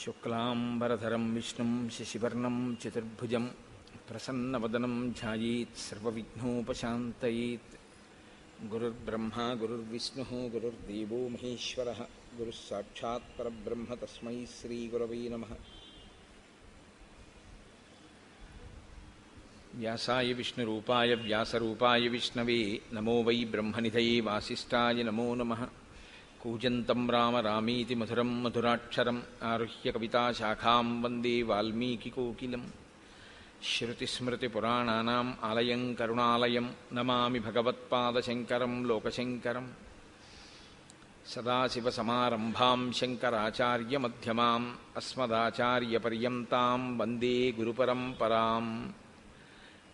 శుక్లాంబరధరం విష్ణుం శశివర్ణం చతుర్భుజం ప్రసన్నవదనం ధ్యాయేత్ సర్వవిఘ్నోపశాంతయేత్. గురుర్బ్రహ్మా గురుర్విష్ణుః గురుర్దేవో మహేశ్వరః గురుః సాక్షాత్ పరబ్రహ్మ తస్మై శ్రీగురవే నమః. వ్యాసాయ విష్ణురూపాయ వ్యాసరూపాయ విష్ణవే నమో వై బ్రహ్మనిధయే వాసిష్ఠాయ నమో నమః. కూజంతం రామ రామీతి మధురం మధురాక్షరం ఆరుహ్య కవితాశాఖాం వందే వాల్మీకికోకిలం. శ్రుతిస్మృతిపురాణానాం ఆలయం కరుణాలయం నమామి భగవత్పాదశంకరం లోకశంకరం. సదాశివసమారంభాం శంకరాచార్యమధ్యమాం అస్మదాచార్యపర్యంతాం వందే గురుపరంపరాం.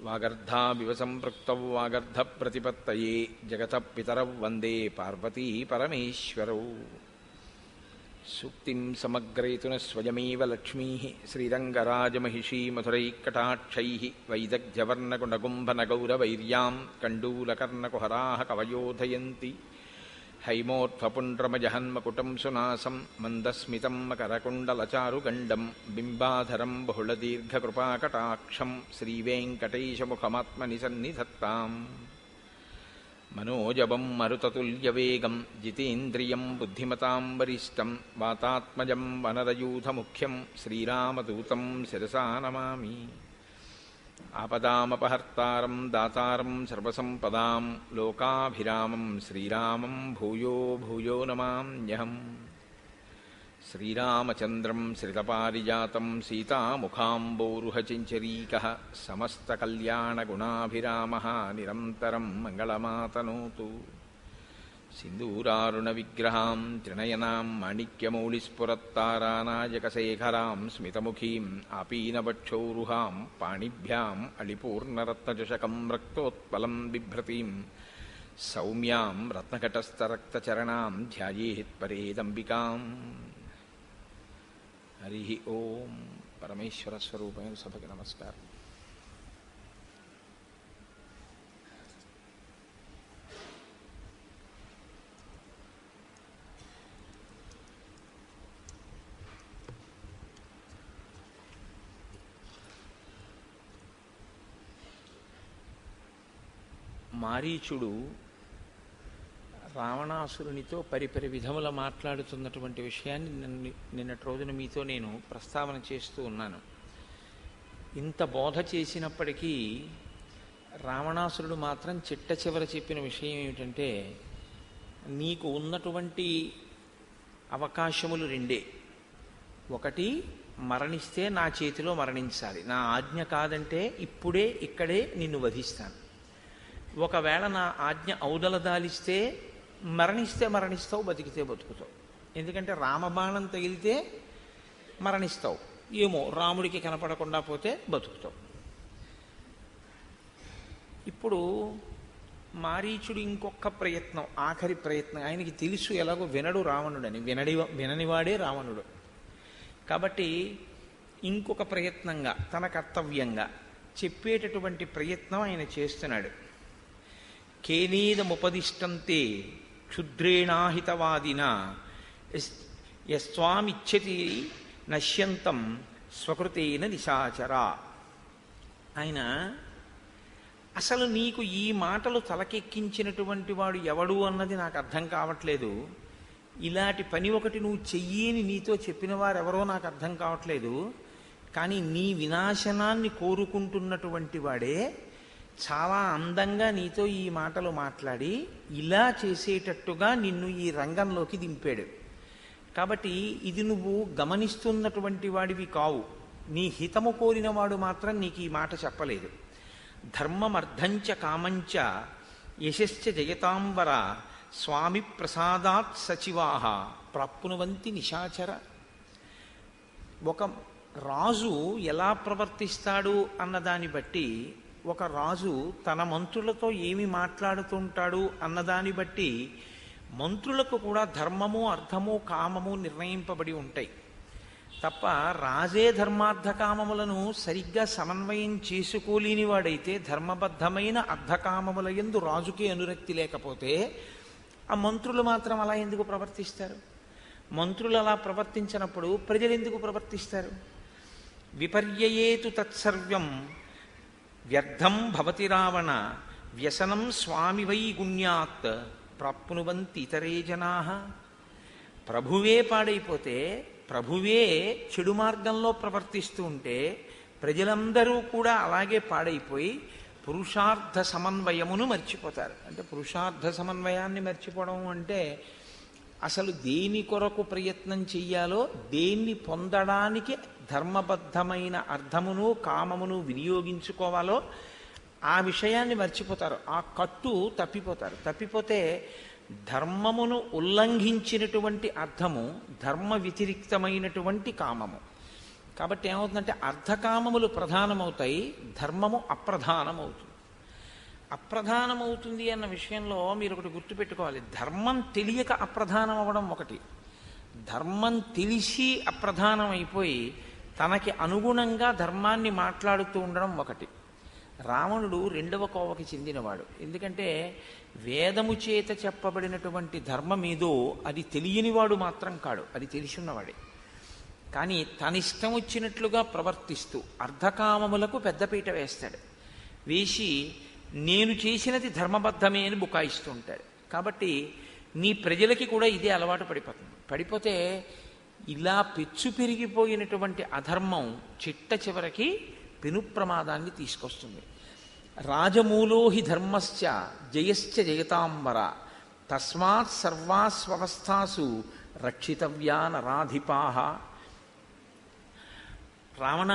వాగర్ధావివ సంపృక్తౌ వాగర్ధప్రతిపత్తయే జగతః పితరౌ వందే పార్వతీ పరమేశ్వరౌ. సూక్తిం సమగ్రయతున స్వయమేవ లక్ష్మీః శ్రీరంగరాజమహిషీ మధురైకటాక్షైః వైదగ్ధ్యవర్ణగుణగుంభనగౌరవైర్యాం కండూలకర్ణకుహరాः కవయోధయంతి. హైమోర్ధ్వపుండ్రమజహన్మకుటం సునాసం మందస్మితం మకరకుండలచారుగండం బింబాధరం బహుళదీర్ఘకృపాకటాక్షం శ్రీవేంకటేశముఖమాత్మని సన్నిధత్తాం. మనోజవం మరుతతుల్యవేగం జితేంద్రియం బుద్ధిమతాం వరిష్టం వాతాత్మజం వనరయూథముఖ్యం శ్రీరామదూతం శిరసా నమామి. ఆపదామపహర్తారం దాతారం సర్వసంపదాం లోకాభిరామం శ్రీరామం భూయో భూయో నమామ్యహం. శ్రీరామచంద్రం శ్రితపారిజాతం సీతాముఖాంబోరుహచించరీకः సమస్తకల్యాణగుణాభిరామः నిరంతరం మంగళమాతనోతు. సింధూరారుణవిగ్రహాం త్రినయనాం మాణిక్యమౌళిస్ఫురత్తారానాయకశేఖరాం స్మితముఖీం ఆపీనవక్షోరుహాం పాణిభ్యాం అళిపూర్ణరత్నచషకం రక్తోత్పలం బిభ్రతీం సౌమ్యాం రత్నఘటస్థరక్తచరణాం ధ్యాయేత్ పరేదంబికాం. హరి ఓం. పరమేశ్వర స్వరూపమైన సభకి నమస్కారం. మారీచుడు రావణాసురునితో పరిపరి విధముల మాట్లాడుతున్నటువంటి విషయాన్ని నిన్నటి రోజున మీతో నేను ప్రస్తావన చేస్తూ ఉన్నాను. ఇంత బోధ చేసినప్పటికీ రావణాసురుడు మాత్రం చిట్ట చివర చెప్పిన విషయం ఏమిటంటే, నీకు ఉన్నటువంటి అవకాశములు రెండే. ఒకటి, మరణిస్తే నా చేతిలో మరణించాలి, నా ఆజ్ఞ కాదంటే ఇప్పుడే ఇక్కడే నిన్ను వధిస్తాను. ఒకవేళ నా ఆజ్ఞ ఔదలదాలిస్తే మరణిస్తే మరణిస్తావు, బతికితే బతుకుతావు. ఎందుకంటే రామబాణం తగిలితే మరణిస్తావు, ఏమో రాముడికి కనపడకుండా పోతే బతుకుతావు. ఇప్పుడు మారీచుడు ఇంకొక ప్రయత్నం, ఆఖరి ప్రయత్నం. ఆయనకి తెలుసు ఎలాగో వినడు రావణుడని, విననివాడే రావణుడు. కాబట్టి ఇంకొక ప్రయత్నంగా, తన కర్తవ్యంగా చెప్పేటటువంటి ప్రయత్నం ఆయన చేస్తున్నాడు. కేనేదముపదిష్టంతే క్షుద్రేణాహితవాదిన యస్వామిచ్చతి నశ్యంతం స్వకృతేన నిశాచర. ఆయన అసలు నీకు ఈ మాటలు తలకెక్కించినటువంటి వాడు ఎవడు అన్నది నాకు అర్థం కావట్లేదు. ఇలాంటి పని ఒకటి నువ్వు చెయ్యని నీతో చెప్పిన వారెవరో నాకు అర్థం కావట్లేదు. కానీ నీ వినాశనాన్ని కోరుకుంటున్నటువంటి వాడే చాలా అందంగా నీతో ఈ మాటలు మాట్లాడి ఇలా చేసేటట్టుగా నిన్ను ఈ రంగంలోకి దింపాడు. కాబట్టి ఇది నువ్వు గమనిస్తున్నటువంటి వాడివి కావు. నీ హితము కోరిన వాడు మాత్రం నీకు ఈ మాట చెప్పలేదు. ధర్మమర్థంచ కామంచ యశశ్చ జయతాంబర స్వామి ప్రసాదాత్ సచివాహ ప్రాప్నువంతి నిశాచర. ఒక రాజు ఎలా ప్రవర్తిస్తాడు అన్నదాన్ని బట్టి, ఒక రాజు తన మంత్రులతో ఏమి మాట్లాడుతుంటాడు అన్నదాన్ని బట్టి మంత్రులకు కూడా ధర్మము అర్థము కామము నిర్ణయింపబడి ఉంటాయి తప్ప, రాజే ధర్మార్థ కామములను సరిగ్గా సమన్వయం చేసుకోలేని వాడైతే, ధర్మబద్ధమైన అర్థకామముల యందు రాజుకే అనురక్తి లేకపోతే ఆ మంత్రులు మాత్రం అలా ఎందుకు ప్రవర్తిస్తారు? మంత్రులు అలా ప్రవర్తించినప్పుడు ప్రజలు ఎందుకు ప్రవర్తిస్తారు? విపర్యయేతు తత్సర్వం వ్యర్థం భవతి రావణ వ్యసనం స్వామి వైగుణ్యాత్ ప్రాప్నువంతి ఇతరే జనా. ప్రభువే పాడైపోతే, ప్రభువే చెడు మార్గంలో ప్రవర్తిస్తూ ఉంటే ప్రజలందరూ కూడా అలాగే పాడైపోయి పురుషార్థ సమన్వయమును మర్చిపోతారు. అంటే పురుషార్థ సమన్వయాన్ని మర్చిపోవడం అంటే అసలు దేని కొరకు ప్రయత్నం చెయ్యాలో, దేన్ని పొందడానికి ధర్మబద్ధమైన అర్థమును కామమును వినియోగించుకోవాలో ఆ విషయాన్ని మర్చిపోతారు. ఆ కట్టు తప్పిపోతారు. తప్పిపోతే ధర్మమును ఉల్లంఘించినటువంటి అర్థము ధర్మ వ్యతిరిక్తమైనటువంటి కామము. కాబట్టి ఏమవుతుందంటే అర్థకామములు ప్రధానమవుతాయి, ధర్మము అప్రధానమవుతుంది. అప్రధానమవుతుంది అన్న విషయంలో మీరు ఒకటి గుర్తుపెట్టుకోవాలి. ధర్మం తెలియక అప్రధానం అవ్వడం ఒకటి, ధర్మం తెలిసి అప్రధానం అయిపోయి తనకి అనుగుణంగా ధర్మాన్ని మాట్లాడుతూ ఉండడం ఒకటి. రావణుడు రెండవ కోవకి చెందినవాడు. ఎందుకంటే వేదము చేత చెప్పబడినటువంటి ధర్మం ఏదో అది తెలియనివాడు మాత్రం కాడు, అది తెలిసిన్నవాడే. కానీ తనిష్టం వచ్చినట్లుగా ప్రవర్తిస్తూ అర్ధకామములకు పెద్దపీట వేస్తాడు. వేసి నేను చేసినది ధర్మబద్ధమే అని బుకాయిస్తూ ఉంటాడు. కాబట్టి నీ ప్రజలకి కూడా ఇదే అలవాటు పడిపోతుంది. పడిపోతే ఇలా పెచ్చు పెరిగిపోయినటువంటి అధర్మం చిట్ట చివరికి పెను ప్రమాదాన్ని తీసుకొస్తుంది. రాజమూలో హి ధర్మశ్చ జయశ్చ జయతాంబర తస్మాత్ సర్వాస్వస్థాసు రక్షితవ్యా నరాధిపాహ. రావణ,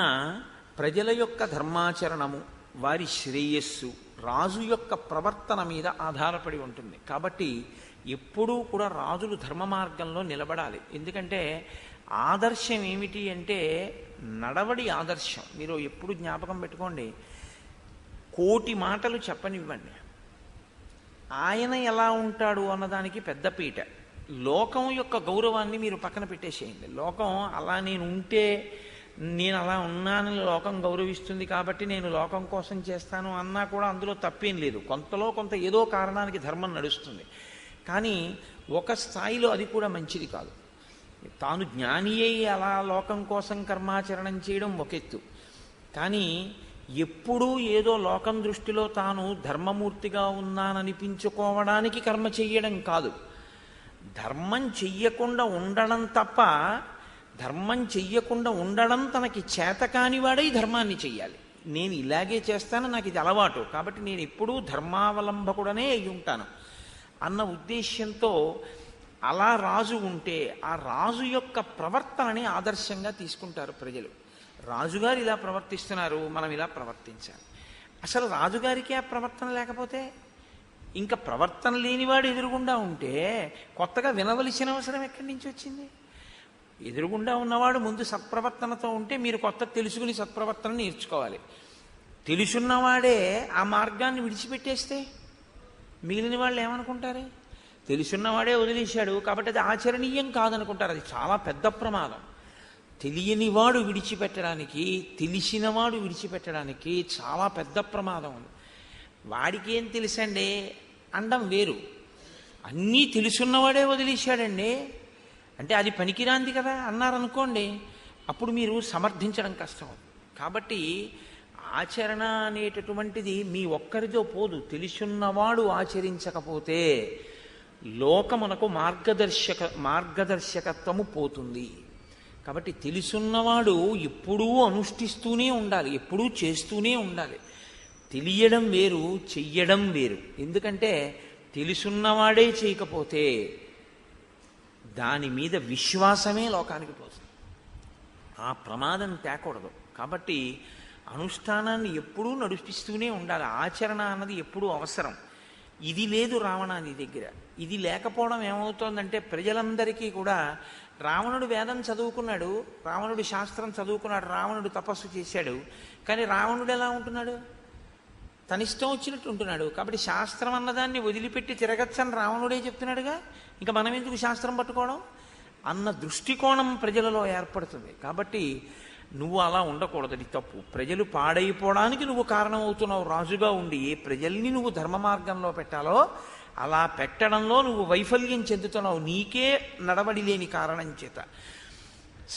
ప్రజల యొక్క ధర్మాచరణము, వారి శ్రేయస్సు రాజు యొక్క ప్రవర్తన మీద ఆధారపడి ఉంటుంది. కాబట్టి ఎప్పుడూ కూడా రాజులు ధర్మ మార్గంలో నిలబడాలి. ఎందుకంటే ఆదర్శం ఏమిటి అంటే నడవడి ఆదర్శం. మీరు ఎప్పుడు జ్ఞాపకం పెట్టుకోండి, కోటి మాటలు చెప్పనివ్వండి, ఆయన ఎలా ఉంటాడు అన్నదానికి పెద్దపీట. లోకం యొక్క గౌరవాన్ని మీరు పక్కన పెట్టేసేయండి. లోకం అలా నేను ఉంటే, నేను అలా ఉన్నానని లోకం గౌరవిస్తుంది కాబట్టి నేను లోకం కోసం చేస్తాను అన్నా కూడా అందులో తప్పేం లేదు. కొంతలో కొంత ఏదో కారణానికి ధర్మం నడుస్తుంది. కానీ ఒక స్థాయిలో అది కూడా మంచిది కాదు. తాను జ్ఞాని అయి అలా లోకం కోసం కర్మాచరణం చేయడం ఒక ఎత్తు. కానీ ఎప్పుడూ ఏదో లోకం దృష్టిలో తాను ధర్మమూర్తిగా ఉన్నాననిపించుకోవడానికి కర్మ చెయ్యడం కాదు. ధర్మం చెయ్యకుండా ఉండడం తప్ప, ధర్మం చెయ్యకుండా ఉండడం తనకి చేతకానివాడై ధర్మాన్ని చెయ్యాలి. నేను ఇలాగే చేస్తాను, నాకు ఇది అలవాటు, కాబట్టి నేను ఎప్పుడూ ధర్మావలంబకుడనే అయి ఉంటాను అన్న ఉద్దేశ్యంతో అలా రాజు ఉంటే ఆ రాజు యొక్క ప్రవర్తనని ఆదర్శంగా తీసుకుంటారు ప్రజలు. రాజుగారు ఇలా ప్రవర్తిస్తున్నారు, మనం ఇలా ప్రవర్తించాలి. అసలు రాజుగారికి ఆ ప్రవర్తన లేకపోతే, ఇంకా ప్రవర్తన లేనివాడు ఎదురుగుండా ఉంటే కొత్తగా వినవలసిన అవసరం ఎక్కడి నుంచి వచ్చింది? ఎదురుగుండా ఉన్నవాడు ముందు సత్ప్రవర్తనతో ఉంటే మీరు కొత్త తెలుసుకుని సత్ప్రవర్తన నేర్చుకోవాలి. తెలుసున్నవాడే ఆ మార్గాన్ని విడిచిపెట్టేస్తే మిగిలిన వాళ్ళు ఏమనుకుంటారే? తెలుసున్నవాడే వదిలేశాడు కాబట్టి అది ఆచరణీయం కాదనుకుంటారు. అది చాలా పెద్ద ప్రమాదం. తెలియనివాడు విడిచిపెట్టడానికి, తెలిసినవాడు విడిచిపెట్టడానికి చాలా పెద్ద ప్రమాదం ఉంది. వాడికి ఏం తెలుసండి అండం వేరు, అన్నీ తెలుసున్నవాడే వదిలేశాడండి అంటే అది పనికిరాంది కదా అన్నారనుకోండి, అప్పుడు మీరు సమర్థించడం కష్టం. కాబట్టి ఆచరణ అనేటటువంటిది మీ ఒక్కరితో పోదు. తెలుసున్నవాడు ఆచరించకపోతే లోకమునకు మార్గదర్శకత్వము పోతుంది. కాబట్టి తెలుసున్నవాడు ఎప్పుడూ అనుష్ఠిస్తూనే ఉండాలి, ఎప్పుడూ చేస్తూనే ఉండాలి. తెలియడం వేరు, చెయ్యడం వేరు. ఎందుకంటే తెలుసున్నవాడే చేయకపోతే దాని మీద విశ్వాసమే లోకానికి పోతుంది. ఆ ప్రమాదం తేకూడదు. కాబట్టి అనుష్ఠానాన్ని ఎప్పుడూ నడిపిస్తూనే ఉండాలి. ఆచరణ అన్నది ఎప్పుడూ అవసరం. ఇది లేదు రావణాని దగ్గర. ఇది లేకపోవడం ఏమవుతోందంటే ప్రజలందరికీ కూడా రావణుడు వేదం చదువుకున్నాడు, రావణుడు శాస్త్రం చదువుకున్నాడు, రావణుడు తపస్సు చేశాడు. కానీ రావణుడు ఎలా ఉంటున్నాడు? తనిష్టం వచ్చినట్టు ఉంటున్నాడు. కాబట్టి శాస్త్రం అన్నదాన్ని వదిలిపెట్టి తిరగచ్చని రావణుడే చెప్తున్నాడుగా, ఇంకా మనం ఎందుకు శాస్త్రం పట్టుకోవడం అన్న దృష్టికోణం ప్రజలలో ఏర్పడుతుంది. కాబట్టి నువ్వు అలా ఉండకూడదు, అది తప్పు. ప్రజలు పాడైపోవడానికి నువ్వు కారణమవుతున్నావు రాజుగా ఉండి. ఏ ప్రజల్ని నువ్వు ధర్మ మార్గంలో పెట్టాలో అలా పెట్టడంలో నువ్వు వైఫల్యం చెందుతున్నావు, నీకే నడవడి లేని కారణం చేత.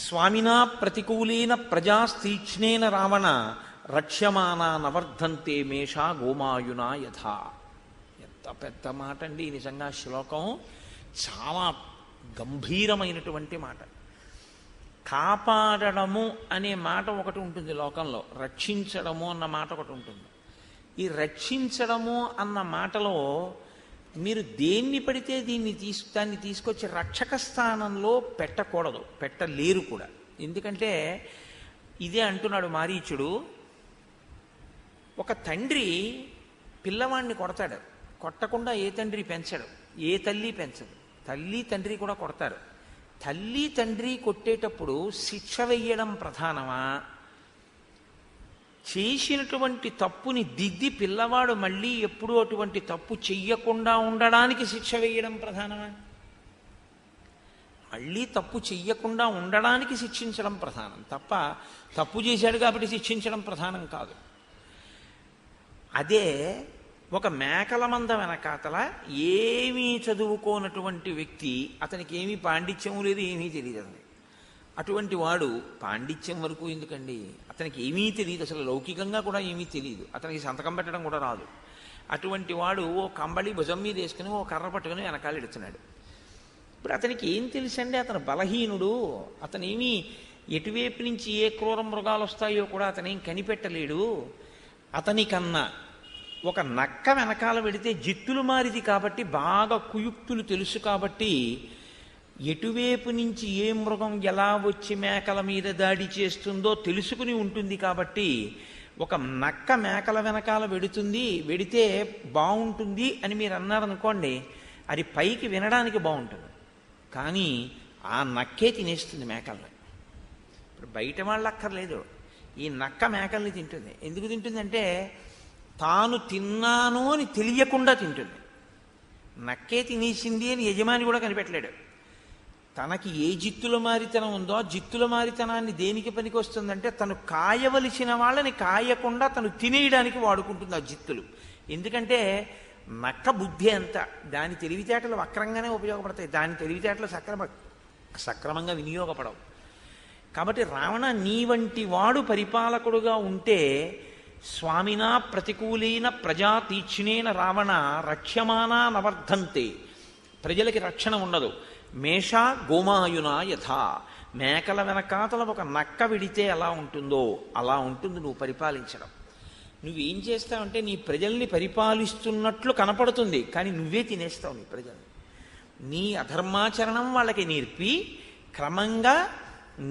స్వామినా ప్రతికూలేన ప్రజాస్తీక్ష్ణేన రావణ రక్ష్యమానా నవర్ధంతే మేషా గోమాయునా యథా. ఎంత పెద్ద మాట అండి నిజంగా. శ్లోకం చాలా గంభీరమైనటువంటి మాట. కాపాడడము అనే మాట ఒకటి ఉంటుంది లోకంలో, రక్షించడము అన్న మాట ఒకటి ఉంటుంది. ఈ రక్షించడము అన్న మాటలో మీరు దేన్ని పడితే దాన్ని తీసుకొచ్చి రక్షక స్థానంలో పెట్టకూడదు, పెట్టలేరు కూడా. ఎందుకంటే ఇదే అంటున్నాడు మారీచుడు. ఒక తండ్రి పిల్లవాడిని కొడతాడు, కొట్టకుండా ఏ తండ్రి పెంచడు, ఏ తల్లి పెంచదు. తల్లి తండ్రి కూడా కొడతారు. తల్లి తండ్రి కొట్టేటప్పుడు శిక్ష వెయ్యడం ప్రధానమా, చేసినటువంటి తప్పుని దిద్ది పిల్లవాడు మళ్ళీ ఎప్పుడూ అటువంటి తప్పు చెయ్యకుండా ఉండడానికి శిక్ష వేయడం ప్రధానమా? మళ్ళీ తప్పు చెయ్యకుండా ఉండడానికి శిక్షించడం ప్రధానం తప్ప తప్పు చేశాడు కాబట్టి శిక్షించడం ప్రధానం కాదు. అదే ఒక మేకల మంద వెనకాతల ఏమీ చదువుకోనటువంటి వ్యక్తి, అతనికి ఏమీ పాండిత్యం లేదు, ఏమీ తెలియదు. అటువంటి వాడు పాండిత్యం వరకు ఎందుకండి, అతనికి ఏమీ తెలియదు, అసలు లౌకికంగా కూడా ఏమీ తెలియదు, అతనికి సంతకం పెట్టడం కూడా రాదు. అటువంటి వాడు ఓ కంబళి భుజం మీద వేసుకుని ఓ కర్ర పట్టుకుని వెనకాల ఎడుతున్నాడు. ఇప్పుడు అతనికి ఏం తెలుసండి, అతను బలహీనుడు, అతనేమీ ఎటువైపు నుంచి ఏ క్రూర మృగాలు వస్తాయో కూడా అతనేం కనిపెట్టలేడు. అతనికన్నా ఒక నక్క వెనకాల వెడితే జిత్తులు మారిది కాబట్టి, బాగా కుయుక్తులు తెలుసు కాబట్టి, ఎటువైపు నుంచి ఏ మృగం ఎలా వచ్చి మేకల మీద దాడి చేస్తుందో తెలుసుకుని ఉంటుంది కాబట్టి, ఒక నక్క మేకల వెనకాల వెడితే బాగుంటుంది అని మీరు అన్నారనుకోండి, అది పైకి వినడానికి బాగుంటుంది, కానీ ఆ నక్కే తినేస్తుంది మేకల్ని. ఇప్పుడు బయట వాళ్ళు అక్కర్లేదు, ఈ నక్క మేకల్ని తింటుంది. ఎందుకు తింటుందంటే తాను తిన్నాను అని తెలియకుండా తింటుంది. నక్కే తినేసింది అని యజమాని కూడా కనిపెట్టలేడు. తనకి ఏ జిత్తుల మారితనం ఉందో ఆ జిత్తుల మారితనాన్ని దేనికి పనికి వస్తుందంటే తను కాయవలసిన వాళ్ళని కాయకుండా తను తినేయడానికి వాడుకుంటుంది ఆ జిత్తులు. ఎందుకంటే నక్క బుద్ధి అంతా, దాని తెలివితేటలు వక్రంగానే ఉపయోగపడతాయి, దాని తెలివితేటలు సక్రమంగా వినియోగపడవు. కాబట్టి రావణ, నీ వంటి వాడు పరిపాలకుడుగా ఉంటే స్వామినా ప్రతికూలేన ప్రజా తీక్ష్ణేన రావణ రక్ష్యమానా నవర్ధంతే, ప్రజలకి రక్షణ ఉండదు. మేషా గోమాయునా యథా, మేకల వెనకాతల ఒక నక్క విడితే ఎలా ఉంటుందో అలా ఉంటుంది నువ్వు పరిపాలించడం. నువ్వేం చేస్తావంటే నీ ప్రజల్ని పరిపాలిస్తున్నట్లు కనపడుతుంది, కానీ నువ్వే తినేస్తావు నీ ప్రజల్ని. నీ అధర్మాచరణం వాళ్ళకి నేర్పి క్రమంగా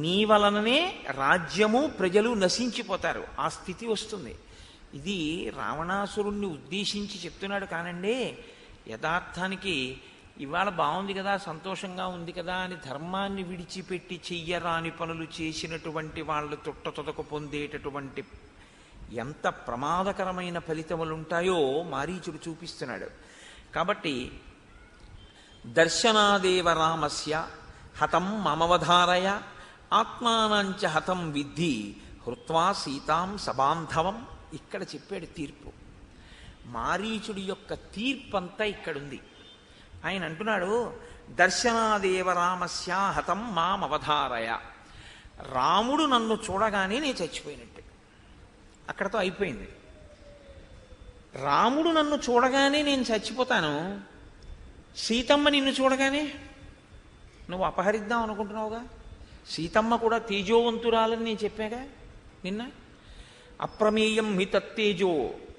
నీ వలననే రాజ్యము ప్రజలు నశించిపోతారు, ఆ స్థితి వస్తుంది. ఇది రావణాసురుణ్ణి ఉద్దేశించి చెప్తున్నాడు కానండి. యథార్థానికి ఇవాళ బాగుంది కదా, సంతోషంగా ఉంది కదా అని ధర్మాన్ని విడిచిపెట్టి చెయ్యరాని పనులు చేసినటువంటి వాళ్ళు తొట్టతొదకు పొందేటటువంటి ఎంత ప్రమాదకరమైన ఫలితములుంటాయో మారీచుడు చూపిస్తున్నాడు. కాబట్టి దర్శనాదేవ రామస్య హతం మమవధారయ ఆత్మానంచ హతం విద్ధి హృత్వా సీతాం సబాంధవం. ఇక్కడ చెప్పాడు తీర్పు. మారీచుడి యొక్క తీర్పంతా ఇక్కడుంది. ఆయన అంటున్నాడు, దర్శనాదేవ రామస్య హతం మామవధారయ. రాముడు నన్ను చూడగానే నేను చచ్చిపోయినట్టు, అక్కడతో అయిపోయింది. రాముడు నన్ను చూడగానే నేను చచ్చిపోతాను, సీతమ్మ నిన్ను చూడగానే నువ్వు అపహరిద్దాం అనుకుంటున్నావుగా. సీతమ్మ కూడా తేజోవంతురాలని నేను చెప్పాగా నిన్న. అప్రమేయం హి తత్తేజో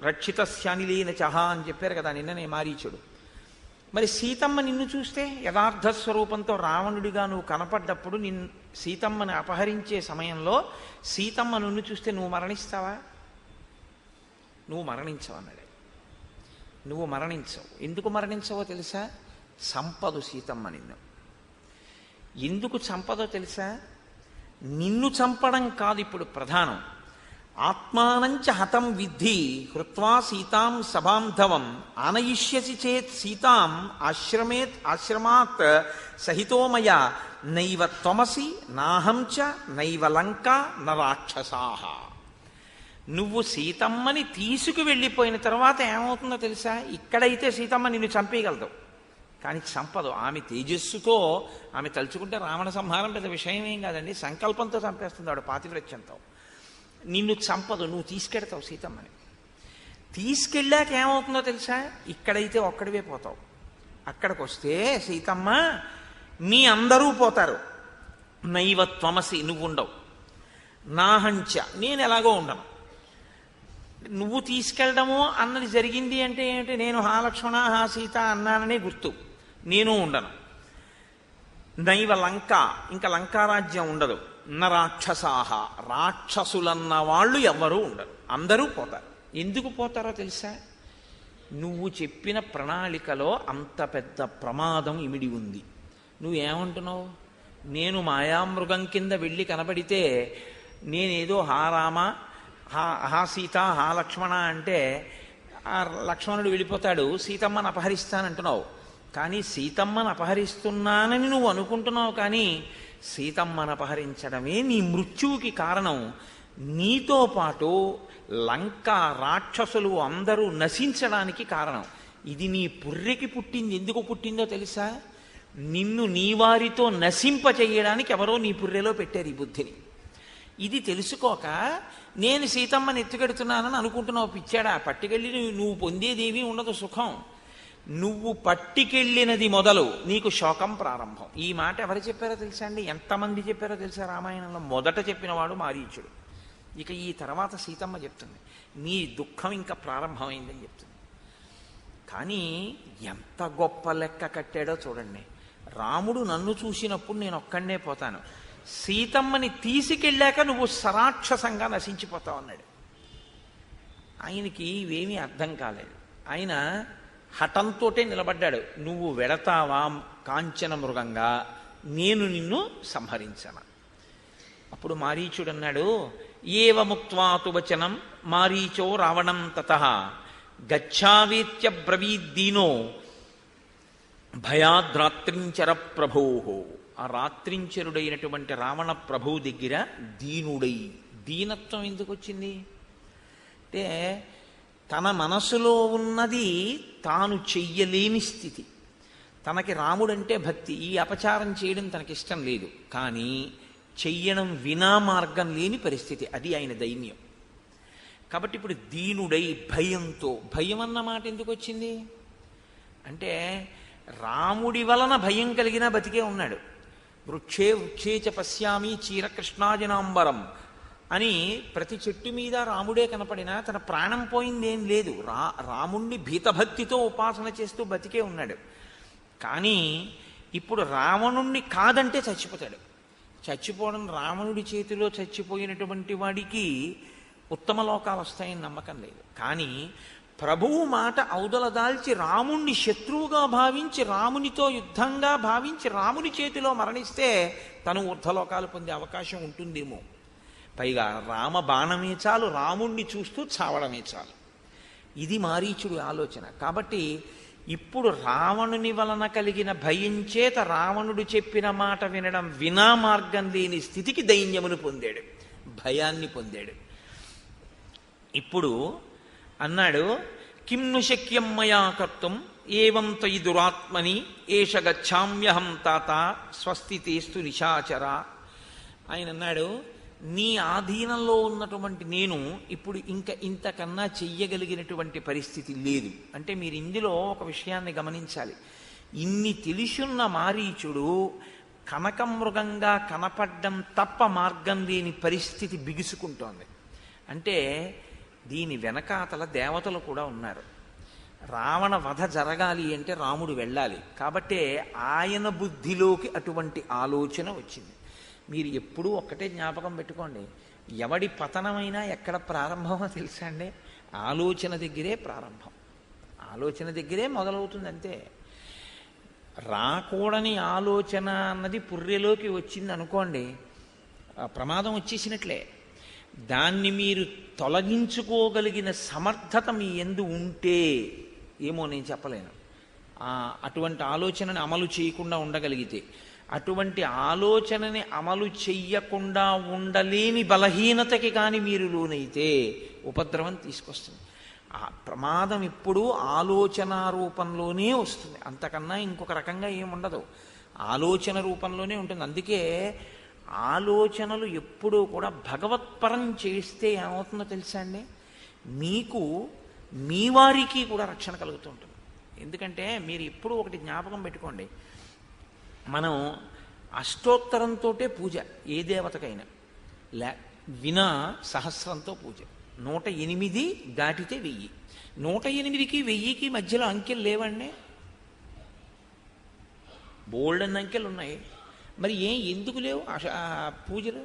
రక్షిత శానిలేన చహ అని చెప్పారు కదా నిన్ననే మారీచుడు. మరి సీతమ్మ నిన్ను చూస్తే, యథార్థ స్వరూపంతో రావణుడిగా నువ్వు కనపడ్డప్పుడు సీతమ్మని అపహరించే సమయంలో సీతమ్మ నిన్ను చూస్తే నువ్వు మరణిస్తావా? నువ్వు మరణించవు అన్నాడు. నువ్వు మరణించవు. ఎందుకు మరణించవో తెలుసా? సంపదు సీతమ్మ నిన్ను. ఎందుకు చంపదో తెలుసా? నిన్ను చంపడం కాదు ఇప్పుడు ప్రధానం. ఆత్మానంచ హతం విద్ధి హృత్వా సీతాం సబాంధవం ఆనయిష్యసి చేత్ సీతాం ఆశ్రమాత్ సహితోమయ నైవ త్వమసి నాహం చ నైవ లంకా న రాక్షసాః. నువ్వు సీతమ్మని తీసుకువెళ్ళిపోయిన తర్వాత ఏమవుతుందో తెలుసా? ఇక్కడైతే సీతమ్మ నిన్ను చంపేయగలదు, కానీ చంపదు. ఆమె తేజస్సుతో ఆమె తలుచుకుంటే రావణ సంహారం పెద్ద విషయం ఏం కాదండి. సంకల్పంతో చంపేస్తుంది ఆవిడ పాతివ్రత్యంతో. నిన్ను చంపదు, నువ్వు తీసుకెడతావు సీతమ్మని. తీసుకెళ్ళాక ఏమవుతుందో తెలుసా? ఇక్కడైతే ఒక్కడివే పోతావు. అక్కడికి వస్తే సీతమ్మ మీ అందరూ పోతారు. నైవ త్వమసి, నువ్వు ఉండవు. నాహంచ, నేను ఎలాగో ఉండను. నువ్వు తీసుకెళ్ళడము అన్నది జరిగింది అంటే ఏమిటి? నేను హా లక్ష్మణ హా సీత అన్నాననే గుర్తు. నేను ఉండను. నైవ లంక, ఇంకా లంకారాజ్యం ఉండదు. న రాక్షసాహ, రాక్షసులన్న వాళ్ళు ఎవ్వరూ ఉండరు, అందరూ పోతారు. ఎందుకు పోతారో తెలుసా? నువ్వు చెప్పిన ప్రణాళికలో అంత పెద్ద ప్రమాదం ఇమిడి ఉంది. నువ్వేమంటున్నావు? నేను మాయామృగం కింద వెళ్ళి కనబడితే నేనేదో హా రామ హా సీత హా లక్ష్మణ అంటే ఆ లక్ష్మణుడు వెళ్ళిపోతాడు, సీతమ్మను అపహరిస్తానంటున్నావు. కానీ సీతమ్మను అపహరిస్తున్నానని నువ్వు అనుకుంటున్నావు, కానీ సీతమ్మను అపహరించడమే నీ మృత్యువుకి కారణం. నీతో పాటు లంక రాక్షసులు అందరూ నశించడానికి కారణం. ఇది నీ పుర్రెకి పుట్టింది. ఎందుకు పుట్టిందో తెలుసా? నిన్ను నీ వారితో నశింపచేయడానికి ఎవరో నీ పుర్రెలో పెట్టారు ఈ బుద్ధిని. ఇది తెలుసుకోక నేను సీతమ్మని ఎత్తుకెడుతున్నానని అనుకుంటున్నావు. పిచ్చాడా? పట్టుకెళ్ళి నువ్వు పొందేదేమీ ఉండదు సుఖం. నువ్వు పట్టుకెళ్ళినది మొదలు నీకు శోకం ప్రారంభం. ఈ మాట ఎవరు చెప్పారో తెలుసా అండి? ఎంతమంది చెప్పారో తెలుసా రామాయణంలో? మొదట చెప్పినవాడు మారీచుడు. ఇక ఈ తర్వాత సీతమ్మ చెప్తుంది, నీ దుఃఖం ఇంకా ప్రారంభమైందని చెప్తుంది. కానీ ఎంత గొప్ప లెక్క కట్టాడో చూడండి. రాముడు నన్ను చూసినప్పుడు నేను ఒక్కడే పోతాను, సీతమ్మని తీసుకెళ్ళాక నువ్వు సరాక్షసంగా నశించిపోతావు అన్నాడు. ఆయనకి ఇవేమీ అర్థం కాలేదు. ఆయన హఠంతోటే నిలబడ్డాడు. నువ్వు వెడతావా కాంచన మృగంగా, నేను నిన్ను సంహరించను. అప్పుడు మారీచుడు అన్నాడు, ఏవ ముక్త్వాతు వచనం మారీచో రావణం తతః గచ్ఛావేత్య బ్రవీద్దీనో భయాద్రాత్రించర ప్రభో. ఆ రాత్రించరుడైనటువంటి రావణ ప్రభు దగ్గర దీనుడై, దీనత్వం ఎందుకు వచ్చింది అంటే తన మనసులో ఉన్నది తాను చెయ్యలేని స్థితి. తనకి రాముడంటే భక్తి, ఈ అపచారం చేయడం తనకిష్టం లేదు, కానీ చెయ్యడం వినా మార్గం లేని పరిస్థితి. అది ఆయన దైన్యం. కాబట్టి ఇప్పుడు దీనుడై భయంతో, భయం అన్న మాట ఎందుకు వచ్చింది అంటే రాముడి వలన భయం కలిగిన బతికే ఉన్నాడు. వృక్షే వృక్షే చ పశ్యామి చీరకృష్ణాజనాంబరం అని ప్రతి చెట్టు మీద రాముడే కనపడినా తన ప్రాణం పోయిందేం లేదు. రాముణ్ణి భీతభక్తితో ఉపాసన చేస్తూ బతికే ఉన్నాడు. కానీ ఇప్పుడు రావణుణ్ణి కాదంటే చచ్చిపోతాడు. చచ్చిపోవడం, రావణుడి చేతిలో చచ్చిపోయినటువంటి వాడికి ఉత్తమ లోకాలు వస్తాయని నమ్మకం లేదు. కానీ ప్రభువు మాట ఔదల దాల్చి రాముణ్ణి శత్రువుగా భావించి, రామునితో యుద్ధంగా భావించి రాముని చేతిలో మరణిస్తే తను ఊర్ధ్వలోకాలు పొందే అవకాశం ఉంటుందేమో. పైగా రామ బాణమే చాలు, రాముణ్ణి చూస్తూ చావడమే చాలు. ఇది మారీచుడి ఆలోచన. కాబట్టి ఇప్పుడు రావణుని వలన కలిగిన భయం చేత రావణుడు చెప్పిన మాట వినడం వినా మార్గం లేని స్థితికి దైన్యమును పొందాడు, భయాన్ని పొందాడు. ఇప్పుడు అన్నాడు, కిం ను శక్యం మయా కర్తుం ఏవం త్వయి దురాత్మని ఏష గచ్ఛామ్యహం తాత స్వస్తి తేస్తు నిశాచర. ఆయన అన్నాడు, నీ ఆధీనంలో ఉన్నటువంటి నేను ఇప్పుడు ఇంకా ఇంతకన్నా చెయ్యగలిగినటువంటి పరిస్థితి లేదు. అంటే మీరు ఇందులో ఒక విషయాన్ని గమనించాలి. ఇన్ని తెలిసున్న మారీచుడు కనకమృగంగా కనపడ్డం తప్ప మార్గం లేని పరిస్థితి బిగుసుకుంటోంది. అంటే దీని వెనకాతల దేవతలు కూడా ఉన్నారు. రావణ వధ జరగాలి అంటే రాముడు వెళ్ళాలి. కాబట్టే ఆయన బుద్ధిలోకి అటువంటి ఆలోచన వచ్చింది. మీరు ఎప్పుడూ ఒక్కటే జ్ఞాపకం పెట్టుకోండి, ఎవడి పతనమైనా ఎక్కడ ప్రారంభమో తెలుసా అండి? ఆలోచన దగ్గరే ప్రారంభం, ఆలోచన దగ్గరే మొదలవుతుంది. అంతే. రాకూడని ఆలోచన అన్నది పుర్రెలోకి వచ్చింది అనుకోండి, ప్రమాదం వచ్చేసినట్లే. దాన్ని మీరు తొలగించుకోగలిగిన సమర్థత మీ యందు ఉంటే ఏమో నేను చెప్పలేను. అటువంటి ఆలోచనని అమలు చేయకుండా ఉండగలిగితే, అటువంటి ఆలోచనని అమలు చెయ్యకుండా ఉండలేని బలహీనతకి కానీ మీరు లోనైతే ఉపద్రవం తీసుకొస్తుంది. ఆ ప్రమాదం ఇప్పుడు ఆలోచన రూపంలోనే వస్తుంది, అంతకన్నా ఇంకొక రకంగా ఏముండదు, ఆలోచన రూపంలోనే ఉంటుంది. అందుకే ఆలోచనలు ఎప్పుడూ కూడా భగవత్పరం చేస్తే ఏమవుతుందో తెలుసా అండి, మీకు మీ వారికి కూడా రక్షణ కలుగుతూ ఉంటుంది. ఎందుకంటే మీరు ఎప్పుడూ ఒకటి జ్ఞాపకం పెట్టుకోండి, మనం అష్టోత్తరంతో పూజ ఏ దేవతకైనా, వినా సహస్రంతో పూజ. 108 దాటితే 1000. 108కి 1000కి మధ్యలో అంకెలు లేవండి, బోల్డ్ అన్న అంకెలు ఉన్నాయి. మరి ఎందుకు లేవు పూజలు?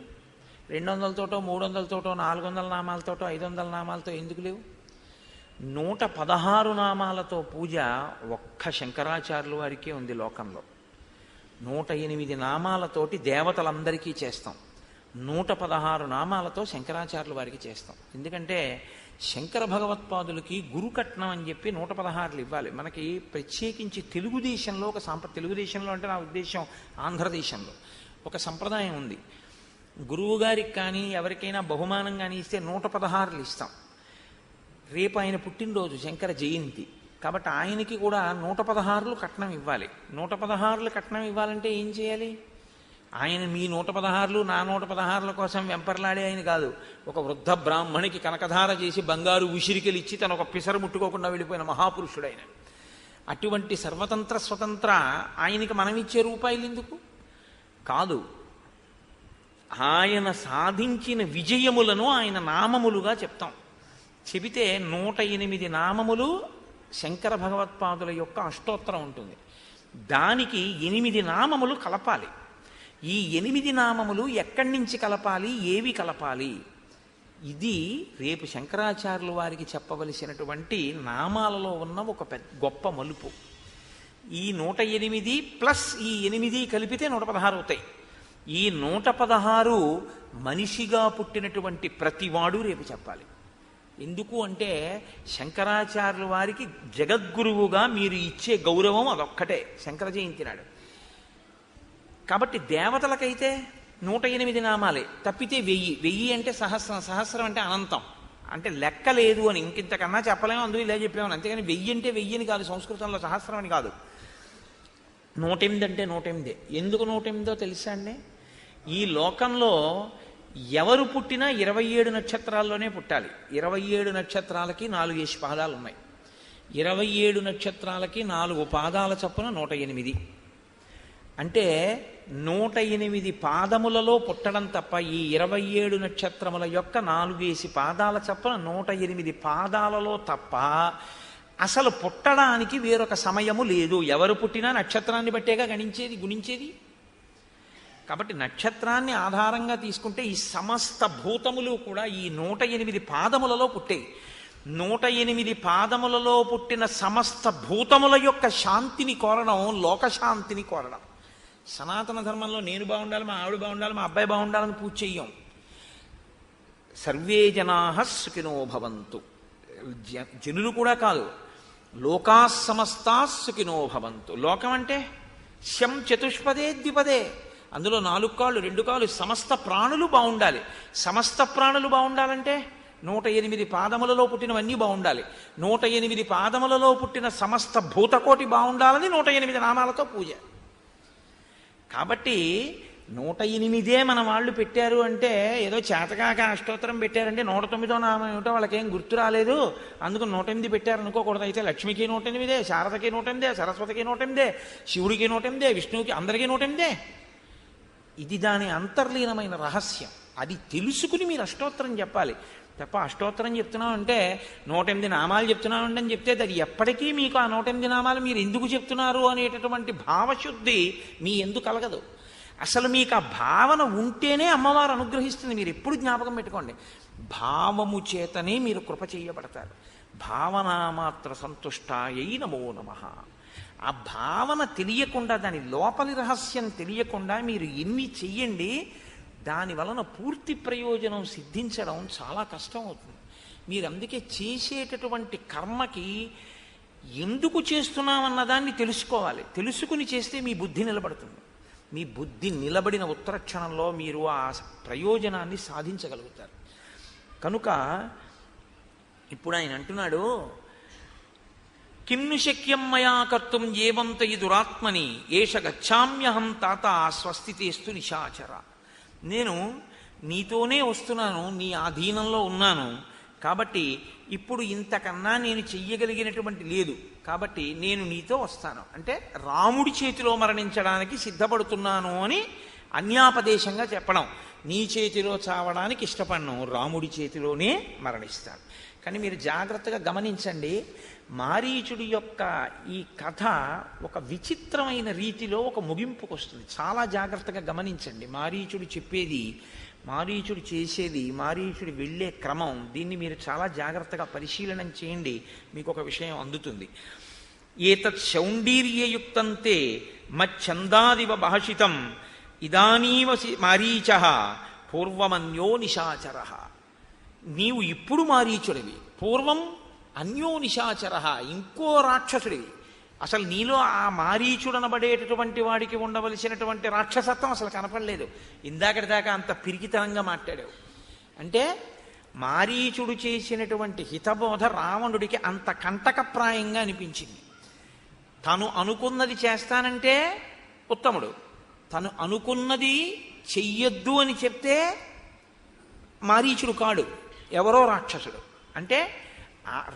200తోటో 300తోటో 400 నామాలతోటో 500 నామాలతో ఎందుకు లేవు? 116 నామాలతో పూజ ఒక్క శంకరాచార్యుల వారికే ఉంది లోకంలో. 108 నామాలతోటి దేవతలందరికీ చేస్తాం, 116 నామాలతో శంకరాచార్యుల వారికి చేస్తాం. ఎందుకంటే శంకర భగవత్పాదులకి గురుకట్నం అని చెప్పి 116 ఇవ్వాలి. మనకి ప్రత్యేకించి తెలుగుదేశంలో తెలుగుదేశంలో అంటే నా ఉద్దేశం ఆంధ్రదేశంలో ఒక సంప్రదాయం ఉంది. గురువు గారికి కానీ ఎవరికైనా బహుమానం కానీ ఇస్తే 116 ఇస్తాం. రేపు ఆయన పుట్టినరోజు శంకర జయంతి కాబట్టి ఆయనకి కూడా 116 కట్నం ఇవ్వాలి. 116 కట్నం ఇవ్వాలంటే ఏం చేయాలి? ఆయన మీ 116 నా 116 కోసం వెంపర్లాడే ఆయన కాదు, ఒక వృద్ధ బ్రాహ్మణికి కనకధార చేసి బంగారు ఉసిరికలు ఇచ్చి తన ఒక పిసరు ముట్టుకోకుండా వెళ్ళిపోయిన మహాపురుషుడైన. అటువంటి సర్వతంత్ర స్వతంత్ర ఆయనకి మనం ఇచ్చే రూపాయలు ఎందుకు కాదు, ఆయన సాధించిన విజయములను ఆయన నామములుగా చెప్తాం. చెబితే 108 నామములు శంకర భగవత్పాదుల యొక్క అష్టోత్తరం ఉంటుంది. దానికి 8 నామములు కలపాలి. ఈ 8 నామములు ఎక్కడి నుంచి కలపాలి, ఏవి కలపాలి, ఇది రేపు శంకరాచార్యుల వారికి చెప్పవలసినటువంటి నామాలలో ఉన్న ఒక గొప్ప మలుపు. ఈ 108 ప్లస్ ఈ 8 కలిపితే 116 అవుతాయి. ఈ 116 మనిషిగా పుట్టినటువంటి ప్రతివాడు రేపు చెప్పాలి. ఎందుకు అంటే శంకరాచార్యుల వారికి జగద్గురువుగా మీరు ఇచ్చే గౌరవం అదొక్కటే శంకర జయంతి నాడు. కాబట్టి దేవతలకైతే 108 నామాలే, తప్పితే 1000 అంటే సహస్రం, సహస్రం అంటే అనంతం, అంటే లెక్క లేదు అని ఇంకింతకన్నా చెప్పలేము, అందులో ఇలా చెప్పామని. అంతేగాని 1000 అంటే 1000 అని కాదు, సంస్కృతంలో సహస్రం అని కాదు. 108 అంటే 108. ఎందుకు 108దో తెలుసా అండి? ఈ లోకంలో ఎవరు పుట్టినా 27 నక్షత్రాల్లోనే పుట్టాలి. 27 నక్షత్రాలకి 4 పాదాలు ఉన్నాయి. 27 నక్షత్రాలకి 4 పాదాల చొప్పున 108. అంటే 108 పాదములలో పుట్టడం తప్ప ఈ 27 నక్షత్రముల యొక్క 4 పాదాల చొప్పున 108 పాదాలలో తప్ప అసలు పుట్టడానికి వేరొక సమయము లేదు. ఎవరు పుట్టినా నక్షత్రాన్ని బట్టేగా గుణించేది. కాబట్టి నక్షత్రాన్ని ఆధారంగా తీసుకుంటే ఈ సమస్త భూతములు కూడా ఈ 108 పాదములలో పుట్టాయి. 108 పాదములలో పుట్టిన సమస్త భూతముల యొక్క శాంతిని కోరడం లోకశాంతిని కోరడం. సనాతన ధర్మంలో నేను బాగుండాలి, మా ఆవిడ బాగుండాలి, మా అబ్బాయి బాగుండాలని పూజ చెయ్యం. సర్వే జనాః సుఖినో భవంతు, జనులు కూడా కాదు, లోకాః సమస్తాః సుఖినో భవంతు. లోకం అంటే శం చతుష్పదే ద్విపదే, అందులో 4 కాళ్ళు 2 కాళ్ళు, సమస్త ప్రాణులు బాగుండాలి. సమస్త ప్రాణులు బాగుండాలంటే 108 పాదములలో పుట్టినవన్నీ బాగుండాలి. 108 పాదములలో పుట్టిన సమస్త భూతకోటి బాగుండాలని 108 నామాలతో పూజ. కాబట్టి 108 మన వాళ్ళు పెట్టారు అంటే ఏదో చేతకాక అష్టోత్తరం పెట్టారంటే 109వ నామం ఏమిటో వాళ్ళకేం గుర్తు రాలేదు అందుకు 108 పెట్టారు అనుకోకూడదు. అయితే లక్ష్మికి 108, శారదకి 108, సరస్వతికి 108, శివుడికి 108, విష్ణువుకి, అందరికీ 108. ఇది దాని అంతర్లీనమైన రహస్యం. అది తెలుసుకుని మీరు అష్టోత్తరం చెప్పాలి తప్ప అష్టోత్తరం చెప్తున్నాం అంటే 108 నామాలు చెప్తున్నాం అని చెప్తే అది ఎప్పటికీ మీకు ఆ 108 నామాలు మీరు ఎందుకు చెప్తున్నారు అనేటటువంటి భావశుద్ధి మీ ఎందుకు కలగదు. అసలు మీకు ఆ భావన ఉంటేనే అమ్మవారు అనుగ్రహిస్తుంది. మీరు ఎప్పుడు జ్ఞాపకం పెట్టుకోండి, భావము చేతనే మీరు కృప చేయబడతారు. భావనామాత్ర సంతుష్టాయై నమో నమః. ఆ భావన తెలియకుండా, దాని లోపలి రహస్యం తెలియకుండా మీరు ఎన్ని చెయ్యండి, దాని వలన పూర్తి ప్రయోజనం సిద్ధించడం చాలా కష్టం అవుతుంది. మీరు అందుకే చేసేటటువంటి కర్మకి ఎందుకు చేస్తున్నామన్న దాన్ని తెలుసుకోవాలి. తెలుసుకుని చేస్తే మీ బుద్ధి నిలబడుతుంది. మీ బుద్ధి నిలబడిన ఉత్తర క్షణంలో మీరు ఆ ప్రయోజనాన్ని సాధించగలుగుతారు. కనుక ఇప్పుడు ఆయన అంటున్నాడు, కిన్ను శక్యం మయా కర్తుం ఏవంత దురాత్మని ఏష గచ్చామ్యహం తాత స్వస్తితేస్తు నిశాచర. నేను నీతోనే వస్తున్నాను, నీ ఆధీనంలో ఉన్నాను, కాబట్టి ఇప్పుడు ఇంతకన్నా నేను చెయ్యగలిగినటువంటి లేదు, కాబట్టి నేను నీతో వస్తాను అంటే రాముడి చేతిలో మరణించడానికి సిద్ధపడుతున్నాను అని అన్యాపదేశంగా చెప్పడం. నీ చేతిలో చావడానికి ఇష్టపడను, రాముడి చేతిలోనే మరణిస్తాను. కానీ మీరు జాగ్రత్తగా గమనించండి, మారీచుడి యొక్క ఈ కథ ఒక విచిత్రమైన రీతిలో ఒక ముగింపుకు వస్తుంది. చాలా జాగ్రత్తగా గమనించండి. మారీచుడు చెప్పేది, మారీచుడు చేసేది, మారీచుడు వెళ్ళే క్రమం, దీన్ని మీరు చాలా జాగ్రత్తగా పరిశీలనం చేయండి, మీకు ఒక విషయం అందుతుంది. ఏతత్ శౌండీర్యయుక్తంతే మచ్చందాదివ భాషితం ఇదానీవ మారీచ పూర్వమన్యో నిశాచర. నీవు ఇప్పుడు మారీచుడివి, పూర్వం అన్యో నిశాచర, ఇంకో రాక్షసుడివి. అసలు నీలో ఆ మారీచుడనబడేటటువంటి వాడికి ఉండవలసినటువంటి రాక్షసత్వం అసలు కనపడలేదు. ఇందాకటి దాకా అంత పిరికితనంగా మాట్లాడావు. అంటే మారీచుడు చేసినటువంటి హితబోధ రావణుడికి అంత కంటకప్రాయంగా అనిపించింది. తను అనుకున్నది చేస్తానంటే ఉత్తముడు, తను అనుకున్నది చెయ్యొద్దు అని చెప్తే మారీచుడు కాడు, ఎవరో రాక్షసుడు. అంటే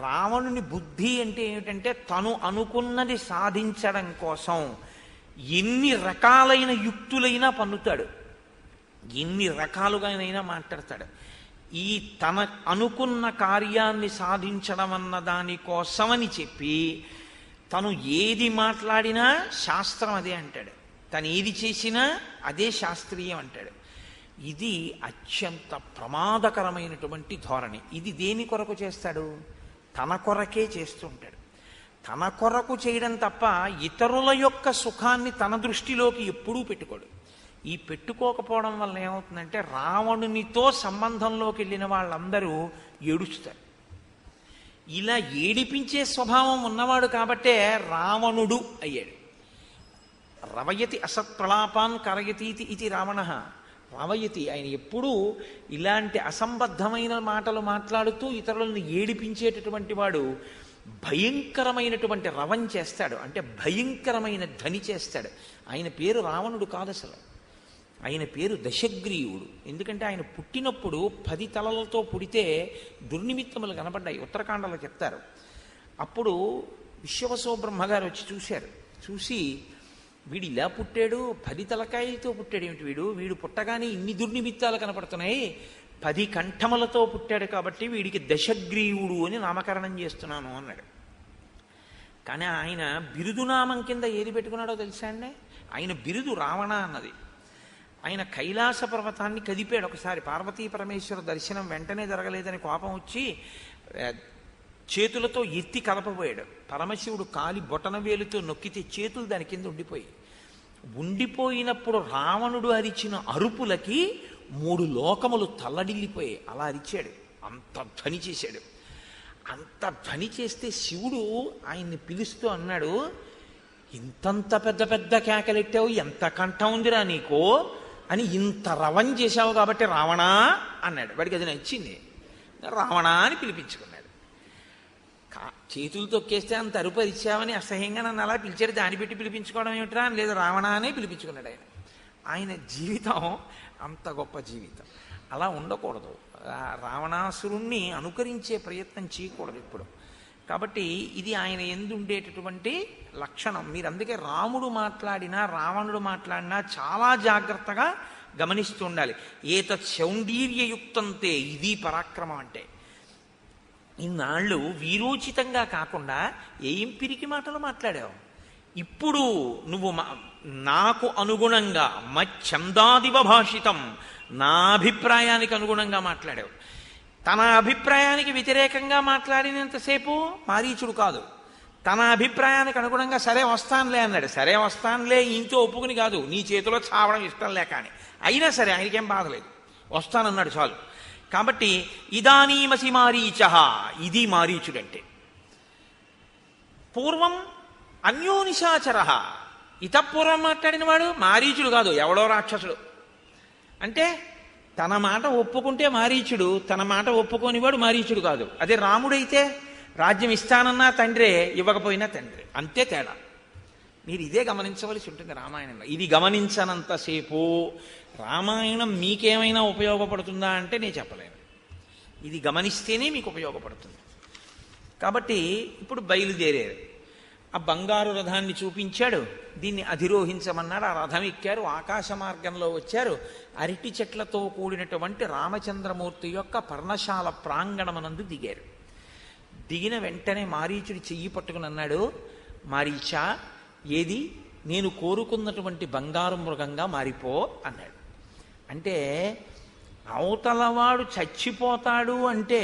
రావణుని బుద్ధి అంటే ఏమిటంటే తను అనుకున్నది సాధించడం కోసం ఎన్ని రకాలైన యుక్తులైనా పన్నుతాడు, ఎన్ని రకాలుగానైనా మాట్లాడతాడు. ఈ తన అనుకున్న కార్యాన్ని సాధించడం అన్న దానికోసమని చెప్పి తను ఏది మాట్లాడినా శాస్త్రం అదే అంటాడు, తను ఏది చేసినా అదే శాస్త్రీయం అంటాడు. ఇది అత్యంత ప్రమాదకరమైనటువంటి ధోరణి. ఇది దేని కొరకు చేస్తాడు? తన కొరకే చేస్తుంటాడు. తన కొరకు చేయడం తప్ప ఇతరుల యొక్క సుఖాన్ని తన దృష్టిలోకి ఎప్పుడూ పెట్టుకోడు. ఈ పెట్టుకోకపోవడం వల్ల ఏమవుతుందంటే రావణునితో సంబంధంలోకి వెళ్ళిన వాళ్ళందరూ ఏడుస్తారు. ఇలా ఏడిపించే స్వభావం ఉన్నవాడు కాబట్టే రావణుడు అయ్యాడు. రవయతి అసత్ప్రలాపాన్ కరయతీతి ఇది రావణ. రావయతి, ఆయన ఎప్పుడూ ఇలాంటి అసంబద్ధమైన మాటలు మాట్లాడుతూ ఇతరులను ఏడిపించేటటువంటి వాడు భయంకరమైనటువంటి రవం చేస్తాడు, అంటే భయంకరమైన ధ్వని చేస్తాడు. ఆయన పేరు రావణుడు కాదు అసలు, ఆయన పేరు దశగ్రీవుడు. ఎందుకంటే ఆయన పుట్టినప్పుడు 10 తలలతో పుడితే దుర్నిమిత్తములు కనపడ్డాయి, ఉత్తరాఖండలో చెప్తారు. అప్పుడు విశ్వవసో బ్రహ్మగారు వచ్చి చూశారు. చూసి వీడు ఇలా పుట్టాడు, 10 తలకాయలతో పుట్టాడు ఏమిటి వీడు పుట్టగానే ఇన్ని దుర్నిమిత్తాలు కనపడుతున్నాయి, 10 కంఠములతో పుట్టాడు కాబట్టి వీడికి దశగ్రీవుడు అని నామకరణం చేస్తున్నాను అన్నాడు. కానీ ఆయన బిరుదునామం కింద ఏది పెట్టుకున్నాడో తెలుసా అండి? ఆయన బిరుదు రావణ అన్నది. ఆయన కైలాస పర్వతాన్ని కదిపాడు ఒకసారి. పార్వతీ పరమేశ్వర దర్శనం వెంటనే జరగలేదని కోపం వచ్చి చేతులతో ఎత్తి కలపబోయాడు. పరమశివుడు కాలి బొటన వేలుతో నొక్కితే చేతులు దాని కింద ఉండిపోయినప్పుడు రావణుడు అరిచిన అరుపులకి 3 లోకములు తల్లడిల్లిపోయాయి. అలా అరిచాడు, అంత ధ్వని చేశాడు. అంత ధ్వని చేస్తే శివుడు ఆయన్ని పిలుస్తూ అన్నాడు, ఇంతంత పెద్ద పెద్ద కేకలెట్టావు, ఎంత కంఠం ఉందిరా నీకో అని ఇంత రవం చేశావు కాబట్టి రావణా అన్నాడు. వాడికి అది నచ్చింది, రావణా అని పిలిపించుకున్నాడు. చేతులు తొక్కేస్తే అంత అరుపు ఇచ్చావని అసహ్యంగా నన్ను అలా పిలిచాడు, దాన్ని పెట్టి పిలిపించుకోవడం ఏమిట్రా అని, లేదు రావణా అనే పిలిపించుకున్నాడు. ఆయన జీవితం అంత గొప్ప జీవితం. అలా ఉండకూడదు, రావణాసురుణ్ణి అనుకరించే ప్రయత్నం చేయకూడదు ఎప్పుడు. కాబట్టి ఇది ఆయన యందు ఉండేటటువంటి లక్షణం. మీరు అందుకే రాముడు మాట్లాడినా రావణుడు మాట్లాడినా చాలా జాగ్రత్తగా గమనిస్తూ ఉండాలి. ఏతత్ శౌండీర్యయుక్తంతే, ఇది పరాక్రమం అంటే. ఇన్నాళ్ళు వీరోచితంగా కాకుండా ఏం పిరికి మాటలు మాట్లాడావు, ఇప్పుడు నువ్వు నాకు అనుగుణంగా మచ్చందాదివ భాషితం, నా అభిప్రాయానికి అనుగుణంగా మాట్లాడావు. తన అభిప్రాయానికి వ్యతిరేకంగా మాట్లాడినంతసేపు మారీచుడు కాదు, తన అభిప్రాయానికి అనుగుణంగా సరే వస్తానులే అన్నాడు. సరే వస్తానులే ఇంట్లో ఒప్పుకుని కాదు, నీ చేతిలో చావడం ఇష్టం లేక అని. అయినా సరే ఆయనకేం బాధలేదు, వస్తానన్నాడు చాలు. కాబట్టి ఇదానీమసి మారీచ, ఇది మారీచుడంటే. పూర్వం అన్యో నిశాచర, ఇతపూర్వం మాట్లాడిన వాడు మారీచుడు కాదు, ఎవడో రాక్షసుడు. అంటే తన మాట ఒప్పుకుంటే మారీచుడు, తన మాట ఒప్పుకోనివాడు మారీచుడు కాదు. అదే రాముడైతే రాజ్యం ఇస్తానన్నా తండ్రే, ఇవ్వకపోయినా తండ్రే, అంతే తేడా. మీరు ఇదే గమనించవలసి ఉంటుంది రామాయణంలో. ఇది గమనించనంతసేపు రామాయణం మీకేమైనా ఉపయోగపడుతుందా అంటే నేను చెప్పలేను. ఇది గమనిస్తేనే మీకు ఉపయోగపడుతుంది. కాబట్టి ఇప్పుడు బయలుదేరారు. ఆ బంగారు రథాన్ని చూపించాడు, దీన్ని అధిరోహించమన్నాడు. ఆ రథం ఎక్కారు, ఆకాశ మార్గంలో వచ్చారు. అరటి చెట్లతో కూడినటువంటి రామచంద్రమూర్తి యొక్క పర్ణశాల ప్రాంగణమునందు దిగారు. దిగిన వెంటనే మారీచుడి చెయ్యి పట్టుకుని అన్నాడు, మారీచా, ఏది నేను కోరుకున్నటువంటి బంగారు మృగంగా మారిపో అన్నాడు. అంటే అవతలవాడు చచ్చిపోతాడు అంటే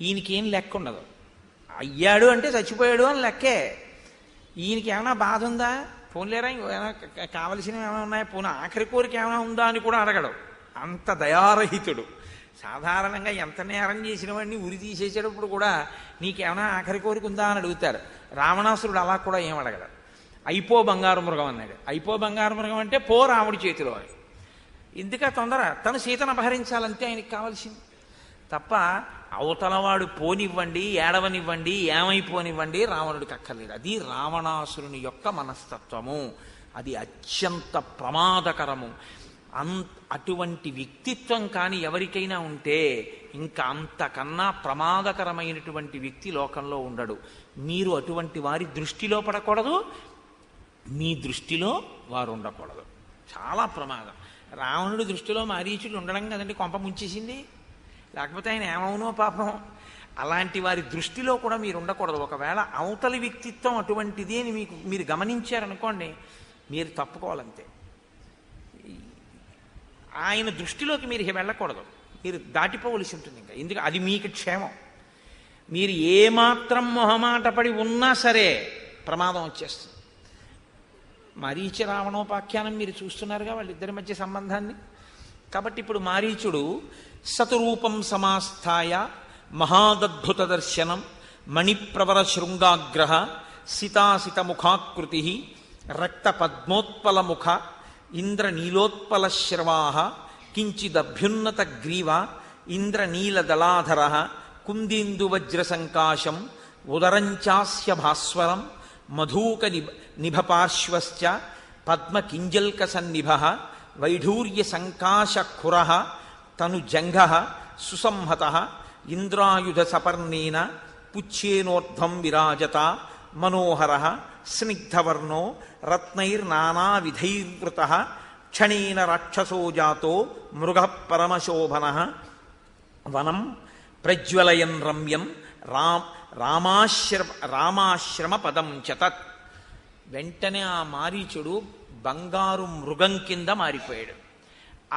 ఈయనకేం లెక్క ఉండదు. అయ్యాడు అంటే చచ్చిపోయాడు అని లెక్కే. ఈయనకి ఏమైనా బాధ ఉందా? పోన్లేరా ఏమైనా కావలసినవి ఏమైనా ఉన్నాయా, పోనీ ఆఖరి కోరిక ఏమైనా ఉందా అని కూడా అడగడు. అంత దయారహితుడు. సాధారణంగా ఎంత నేరం చేసిన వాడిని ఉరి తీసేసేటప్పుడు కూడా నీకేమైనా ఆఖరి కోరిక ఉందా అని అడుగుతారు. రావణాసురుడు అలా కూడా ఏం అడగడు. అయిపో బంగారు మృగం అన్నాడు. అయిపో బంగారు మృగం అంటే పో రాముడి చేతిలో. ఎందుక తొందర? తను సీతను అపహరించాలంతే ఆయనకి కావాల్సింది తప్ప అవతలవాడు పోనివ్వండి, ఏడవనివ్వండి, ఏమైపోనివ్వండి రావణుడికి అక్కర్లేదు. అది రావణాసురుని యొక్క మనస్తత్వము. అది అత్యంత ప్రమాదకరము. అటువంటి వ్యక్తిత్వం కానీ ఎవరికైనా ఉంటే ఇంకా అంతకన్నా ప్రమాదకరమైనటువంటి వ్యక్తి లోకంలో ఉండడు. మీరు అటువంటి వారి దృష్టిలో పడకూడదు, మీ దృష్టిలో వారు ఉండకూడదు. చాలా ప్రమాదం. రావణుడి దృష్టిలో మారీచుడు ఉండడం కదండి కొంప ముంచేసింది. లేకపోతే ఆయన ఏమవునో పాపం. అలాంటి వారి దృష్టిలో కూడా మీరు ఉండకూడదు. ఒకవేళ అవతలి వ్యక్తిత్వం అటువంటిది అని మీరు గమనించారనుకోండి, మీరు తప్పుకోవాలంతే. ఆయన దృష్టిలోకి మీరు వెళ్ళకూడదు, మీరు దాటిపోవలసి ఉంటుంది. ఇంకా ఎందుకు? అది మీకు క్షేమం. మీరు ఏమాత్రం మొహమాట పడి ఉన్నా సరే ప్రమాదం వచ్చేస్తుంది. మరీచి రావణోపాఖ్యానం మీరు చూస్తున్నారుగా వాళ్ళిద్దరి మధ్య సంబంధాన్ని. కాబట్టి ఇప్పుడు మారీచుడు సతురూపం సమాస్థాయ మహాదద్భుత దర్శనం మణిప్రవర శృంగాగ్రహ సితాసిత ముఖాకృతి రక్త పద్మోత్పల ముఖ ఇంద్రనీలోత్పల శ్రవాహ కించిదభ్యున్నత గ్రీవ ఇంద్రనీలదళాధర కుందీందువజ్ర సంకాశం ఉదరంచాస్య భాస్వరం మధూక నిభపార్శ్వశ్చ పద్మకింజల్క సన్నిభ వైఢూర్య సంకాశ ఖుర తను జంఘ సుసంహత ఇంద్రాయుధ సపర్ణేన పుచ్చేనోర్ధ్వం విరాజత మనోహర స్నిగ్ధవర్ణో రత్నైర్నానావిధైర్వృత క్షణేన రాక్షసో జాతో మృగ పరమశోభన వనం ప్రజ్వలయన్ రమ్యం రామాశ్రమ పదం చతత్. వెంటనే ఆ మారీచుడు బంగారు మృగం కింద మారిపోయాడు.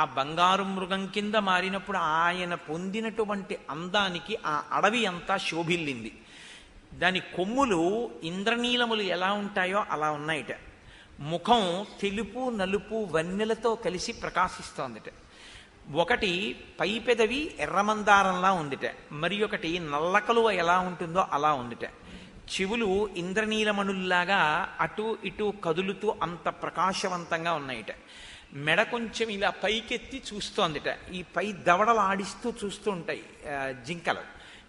ఆ బంగారు మృగం కింద మారినప్పుడు ఆయన పొందినటువంటి అందానికి ఆ అడవి అంతా శోభిల్లింది. దాని కొమ్ములు ఇంద్రనీలములు ఎలా ఉంటాయో అలా ఉన్నాయిట. ముఖం తెలుపు నలుపు వన్నెలతో కలిసి ప్రకాశిస్తోందిట. ఒకటి పై పెదవి ఎర్రమందారంలా ఉందిట, మరి ఒకటి నల్లకలువ ఎలా ఉంటుందో అలా ఉందిట. చెవులు ఇంద్రనీలమణుల్లాగా అటు ఇటు కదులుతూ అంత ప్రకాశవంతంగా ఉన్నాయిట. మెడ కొంచెం ఇలా పైకెత్తి చూస్తోందిట. ఈ పై దవడలు ఆడిస్తూ చూస్తూ ఉంటాయి జింకలు,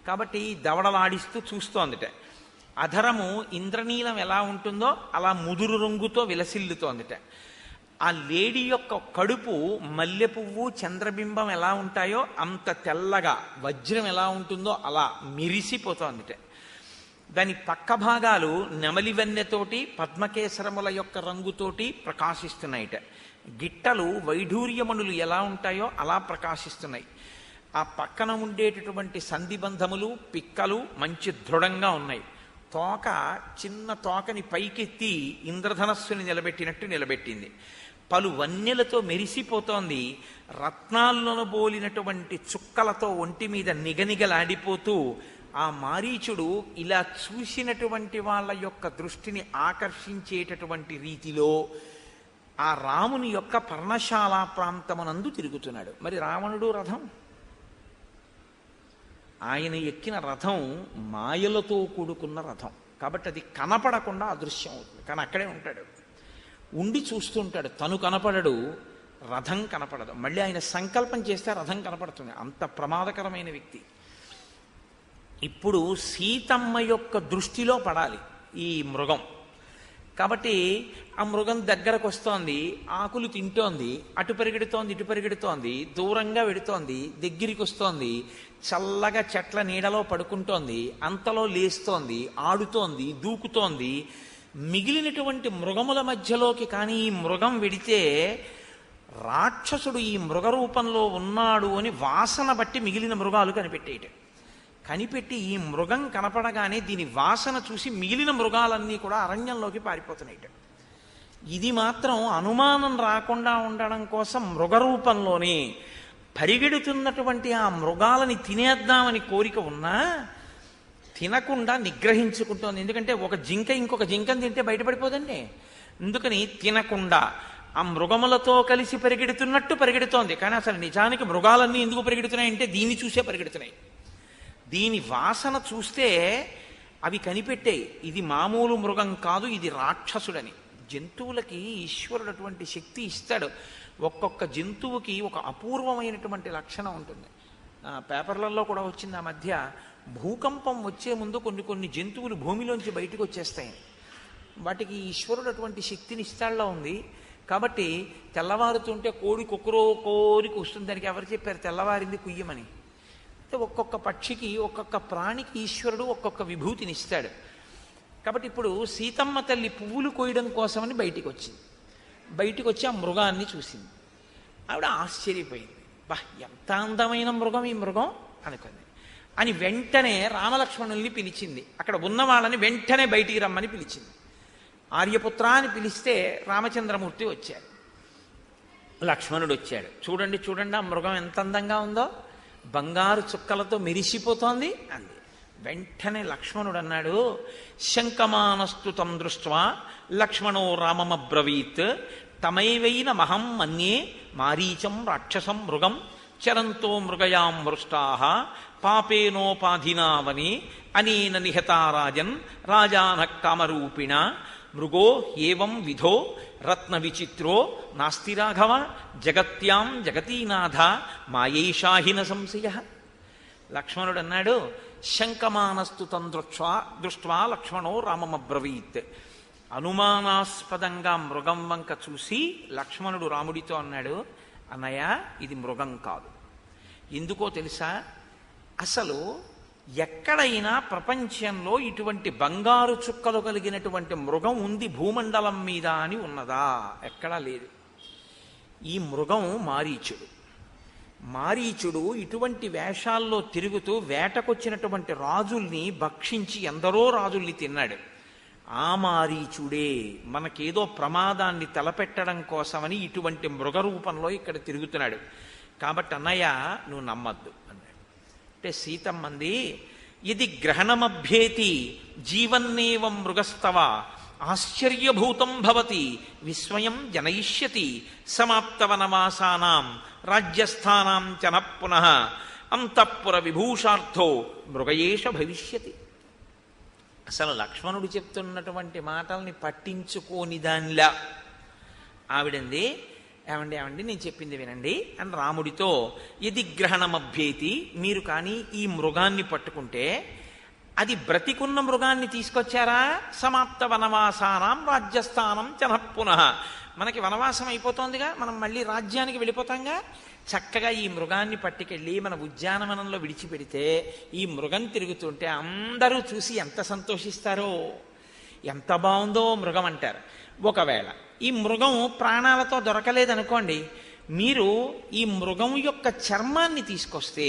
కాబట్టి ఈ దవడలు ఆడిస్తూ చూస్తోందిట. అధరము ఇంద్రనీలం ఎలా ఉంటుందో అలా ముదురు రంగుతో విలసిల్లుతోందిట. ఆ లేడీ యొక్క కడుపు మల్లె పువ్వు చంద్రబింబం ఎలా ఉంటాయో అంత తెల్లగా, వజ్రం ఎలా ఉంటుందో అలా మిరిసిపోతోందిట. దాని పక్క భాగాలు నెమలివన్నెతోటి పద్మకేసరముల యొక్క రంగుతోటి ప్రకాశిస్తున్నాయిట. గిట్టలు వైఢూర్యమణులు ఎలా ఉంటాయో అలా ప్రకాశిస్తున్నాయి. ఆ పక్కన ఉండేటటువంటి సంధిబంధములు పిక్కలు మంచి దృఢంగా ఉన్నాయి. తోక చిన్న తోకని పైకెత్తి ఇంద్రధనస్సుని నిలబెట్టినట్టు నిలబెట్టింది. పలు వన్నెలతో మెరిసిపోతోంది. రత్నాలను బోలినటువంటి చుక్కలతో ఒంటి మీద నిగనిగలాడిపోతూ ఆ మారీచుడు ఇలా చూసినటువంటి వాళ్ళ యొక్క దృష్టిని ఆకర్షించేటటువంటి రీతిలో ఆ రాముని యొక్క పర్ణశాల ప్రాంతమునందు తిరుగుతున్నాడు. మరి రావణుడు రథం, ఆయన ఎక్కిన రథం మాయలతో కూడుకున్న రథం కాబట్టి అది కనపడకుండా అదృశ్యం అవుతుంది. కానీ అక్కడే ఉంటాడు, ఉండి చూస్తుంటాడు. తను కనపడడు, రథం కనపడదు. మళ్ళీ ఆయన సంకల్పం చేస్తే రథం కనపడుతుంది. అంత ప్రమాదకరమైన వ్యక్తి. ఇప్పుడు సీతమ్మ యొక్క దృష్టిలో పడాలి ఈ మృగం. కాబట్టి ఆ మృగం దగ్గరకు వస్తోంది, ఆకులు తింటోంది, అటు పరిగెడుతోంది, ఇటు పరిగెడుతోంది, దూరంగా వెడుతోంది, దగ్గరికి వస్తోంది, చల్లగా చెట్ల నీడలో పడుకుంటోంది, అంతలో లేస్తోంది, ఆడుతోంది, దూకుతోంది. మిగిలినటువంటి మృగముల మధ్యలోకి కానీ ఈ మృగం వెడితే రాక్షసుడు ఈ మృగ రూపంలో ఉన్నాడు అని వాసన బట్టి మిగిలిన మృగాలు కనిపెట్టి ఈ మృగం కనపడగానే దీని వాసన చూసి మిగిలిన మృగాలన్నీ కూడా అరణ్యంలోకి పారిపోతున్నాయి. ఇది మాత్రం అనుమానం రాకుండా ఉండడం కోసం మృగరూపంలోనే పరిగెడుతున్నటువంటి ఆ మృగాలని తినేద్దామని కోరిక ఉన్నా తినకుండా నిగ్రహించుకుంటోంది. ఎందుకంటే ఒక జింక ఇంకొక జింకను తింటే బయటపడిపోదండి. అందుకని తినకుండా ఆ మృగములతో కలిసి పరిగెడుతున్నట్టు పరిగెడుతోంది. కానీ అసలు నిజానికి మృగాలన్నీ ఎందుకు పరిగెడుతున్నాయంటే దీన్ని చూసే పరిగెడుతున్నాయి. దీని వాసన చూస్తే అవి కనిపెట్టాయి, ఇది మామూలు మృగం కాదు, ఇది రాక్షసుడని. జంతువులకి ఈశ్వరుడు అటువంటి శక్తి ఇస్తాడు. ఒక్కొక్క జంతువుకి ఒక అపూర్వమైనటువంటి లక్షణం ఉంటుంది. పేపర్లలో కూడా వచ్చింది ఆ మధ్య, భూకంపం వచ్చే ముందు కొన్ని జంతువులు భూమిలోంచి బయటకు వచ్చేస్తాయి. వాటికి ఈశ్వరుడు అటువంటి శక్తిని ఇస్తాడులా ఉంది. కాబట్టి తెల్లవారుతుంటే కోడి కోరికి వస్తుంది. దానికి ఎవరు చెప్పారు తెల్లవారింది కుయ్యమని? ఒక్కొక్క పక్షికి ఒక్కొక్క ప్రాణికి ఈశ్వరుడు ఒక్కొక్క విభూతిని ఇస్తాడు. కాబట్టి ఇప్పుడు సీతమ్మ తల్లి పువ్వులు కోయడం కోసమని బయటికి వచ్చింది. బయటికి వచ్చి ఆ మృగాన్ని చూసింది. ఆవిడ ఆశ్చర్యపోయింది. బా, ఎంత అందమైన మృగం ఈ మృగం అనుకుంది. అని వెంటనే రామలక్ష్మణుల్ని పిలిచింది. అక్కడ ఉన్న వాళ్ళని వెంటనే బయటికి రమ్మని పిలిచింది. ఆర్యపుత్ర అని పిలిస్తే రామచంద్రమూర్తి వచ్చాడు, లక్ష్మణుడు వచ్చాడు. చూడండి చూడండి ఆ మృగం ఎంత అందంగా ఉందో, బంగారు చుక్కలతో మెరిసిపోతోంది అంది. వెంటనే లక్ష్మణుడు అన్నాడు, శంకమానస్తు తం దృష్ట్వా లక్ష్మణో రామమబ్రవీత్ తమైవైన మహం మన్యే మారీచం రాక్షసం మృగం చరంతో మృగయాం మృష్టాః పాపేనోపాధినావని అనేన నిహతారాజన్ రాజానః కామరూపిణ మృగో ఏవం విధో రత్న విచిత్రో నాస్తి రాఘవ జగత్యాం జగతీనాథ మాయేషాహిన సంశయ. లక్ష్మణుడు అన్నాడు, శంకమానస్తు తం దృష్ట్వా లక్ష్మణో రామమబ్రవీత్. అనుమానాస్పదంగా మృగం వంక చూసి లక్ష్మణుడు రాముడితో అన్నాడు, అన్నయ్య ఇది మృగం కాదు. ఎందుకో తెలుసా? అసలు ఎక్కడైనా ప్రపంచంలో ఇటువంటి బంగారు చుక్కలు కలిగినటువంటి మృగం ఉంది భూమండలం మీద అని ఉన్నదా? ఎక్కడా లేదు. ఈ మృగం మారీచుడు. మారీచుడు ఇటువంటి వేషాల్లో తిరుగుతూ వేటకొచ్చినటువంటి రాజుల్ని భక్షించి ఎందరో రాజుల్ని తిన్నాడు. ఆ మారీచుడే మనకేదో ప్రమాదాన్ని తలపెట్టడం కోసమని ఇటువంటి మృగరూపంలో ఇక్కడ తిరుగుతున్నాడు. కాబట్టి అన్నయ్య నువ్వు నమ్మద్దు అన్నాడు. అంటే సీతమ్మంది, ఇది గ్రహణమభ్యేతి జీవన్నేవం మృగస్తవ ఆశ్చర్యభూతం భవతి విస్మయం జనయిష్యతి సమాప్త వనవాసానాం రాజ్యస్థానాం చన పునః అంతఃపుర విభూషార్థో మృగయేష భవిష్యతి. అసలు లక్ష్మణుడు చెప్తున్నటువంటి మాటల్ని పట్టించుకోని దానిలా ఆవిడంది, ఏమండి ఏమండి నేను చెప్పింది వినండి అని రాముడితో, ఇది గ్రహణమభ్యేతి, మీరు కానీ ఈ మృగాన్ని పట్టుకుంటే అది బ్రతికున్న మృగాన్ని తీసుకొచ్చారా? సమాప్త వనవాసానాం రాజ్యస్థానం చనః పునః. మనకి వనవాసం అయిపోతోందిగా, మనం మళ్ళీ రాజ్యానికి వెళ్ళిపోతాంగా. చక్కగా ఈ మృగాన్ని పట్టుకెళ్ళి మన ఉద్యానవనంలో విడిచిపెడితే ఈ మృగం తిరుగుతుంటే అందరూ చూసి ఎంత సంతోషిస్తారో, ఎంత బాగుందో మృగం అంటారు. ఒకవేళ ఈ మృగం ప్రాణాలతో దొరకలేదనుకోండి, మీరు ఈ మృగం యొక్క చర్మాన్ని తీసుకొస్తే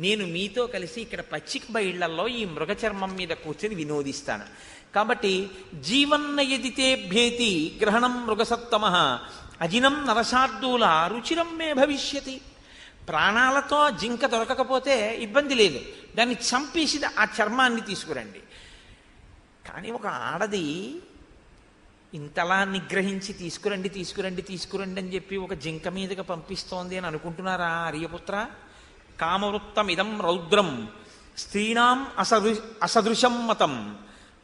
నేను మీతో కలిసి ఇక్కడ పచ్చిక బయళ్లలో ఈ మృగ చర్మం మీద కూర్చొని వినోదిస్తాను. కాబట్టి జీవన్నయదితే భేతి గ్రహణం మృగసత్తమ అజినం నరశార్దూల రుచిరం మే భవిష్యతి. ప్రాణాలతో జింక దొరకకపోతే ఇబ్బంది లేదు, దాన్ని చంపేసి ఆ చర్మాన్ని తీసుకురండి. కానీ ఒక ఆడది ఇంతలా నిగ్రహించి తీసుకురండి తీసుకురండి తీసుకురండి అని చెప్పి ఒక జింక మీదగా పంపిస్తోంది అని అనుకుంటున్నారా ఆర్యపుత్ర? కామవృత్తమిదం రౌద్రం స్త్రీణాం అసదృశం మతం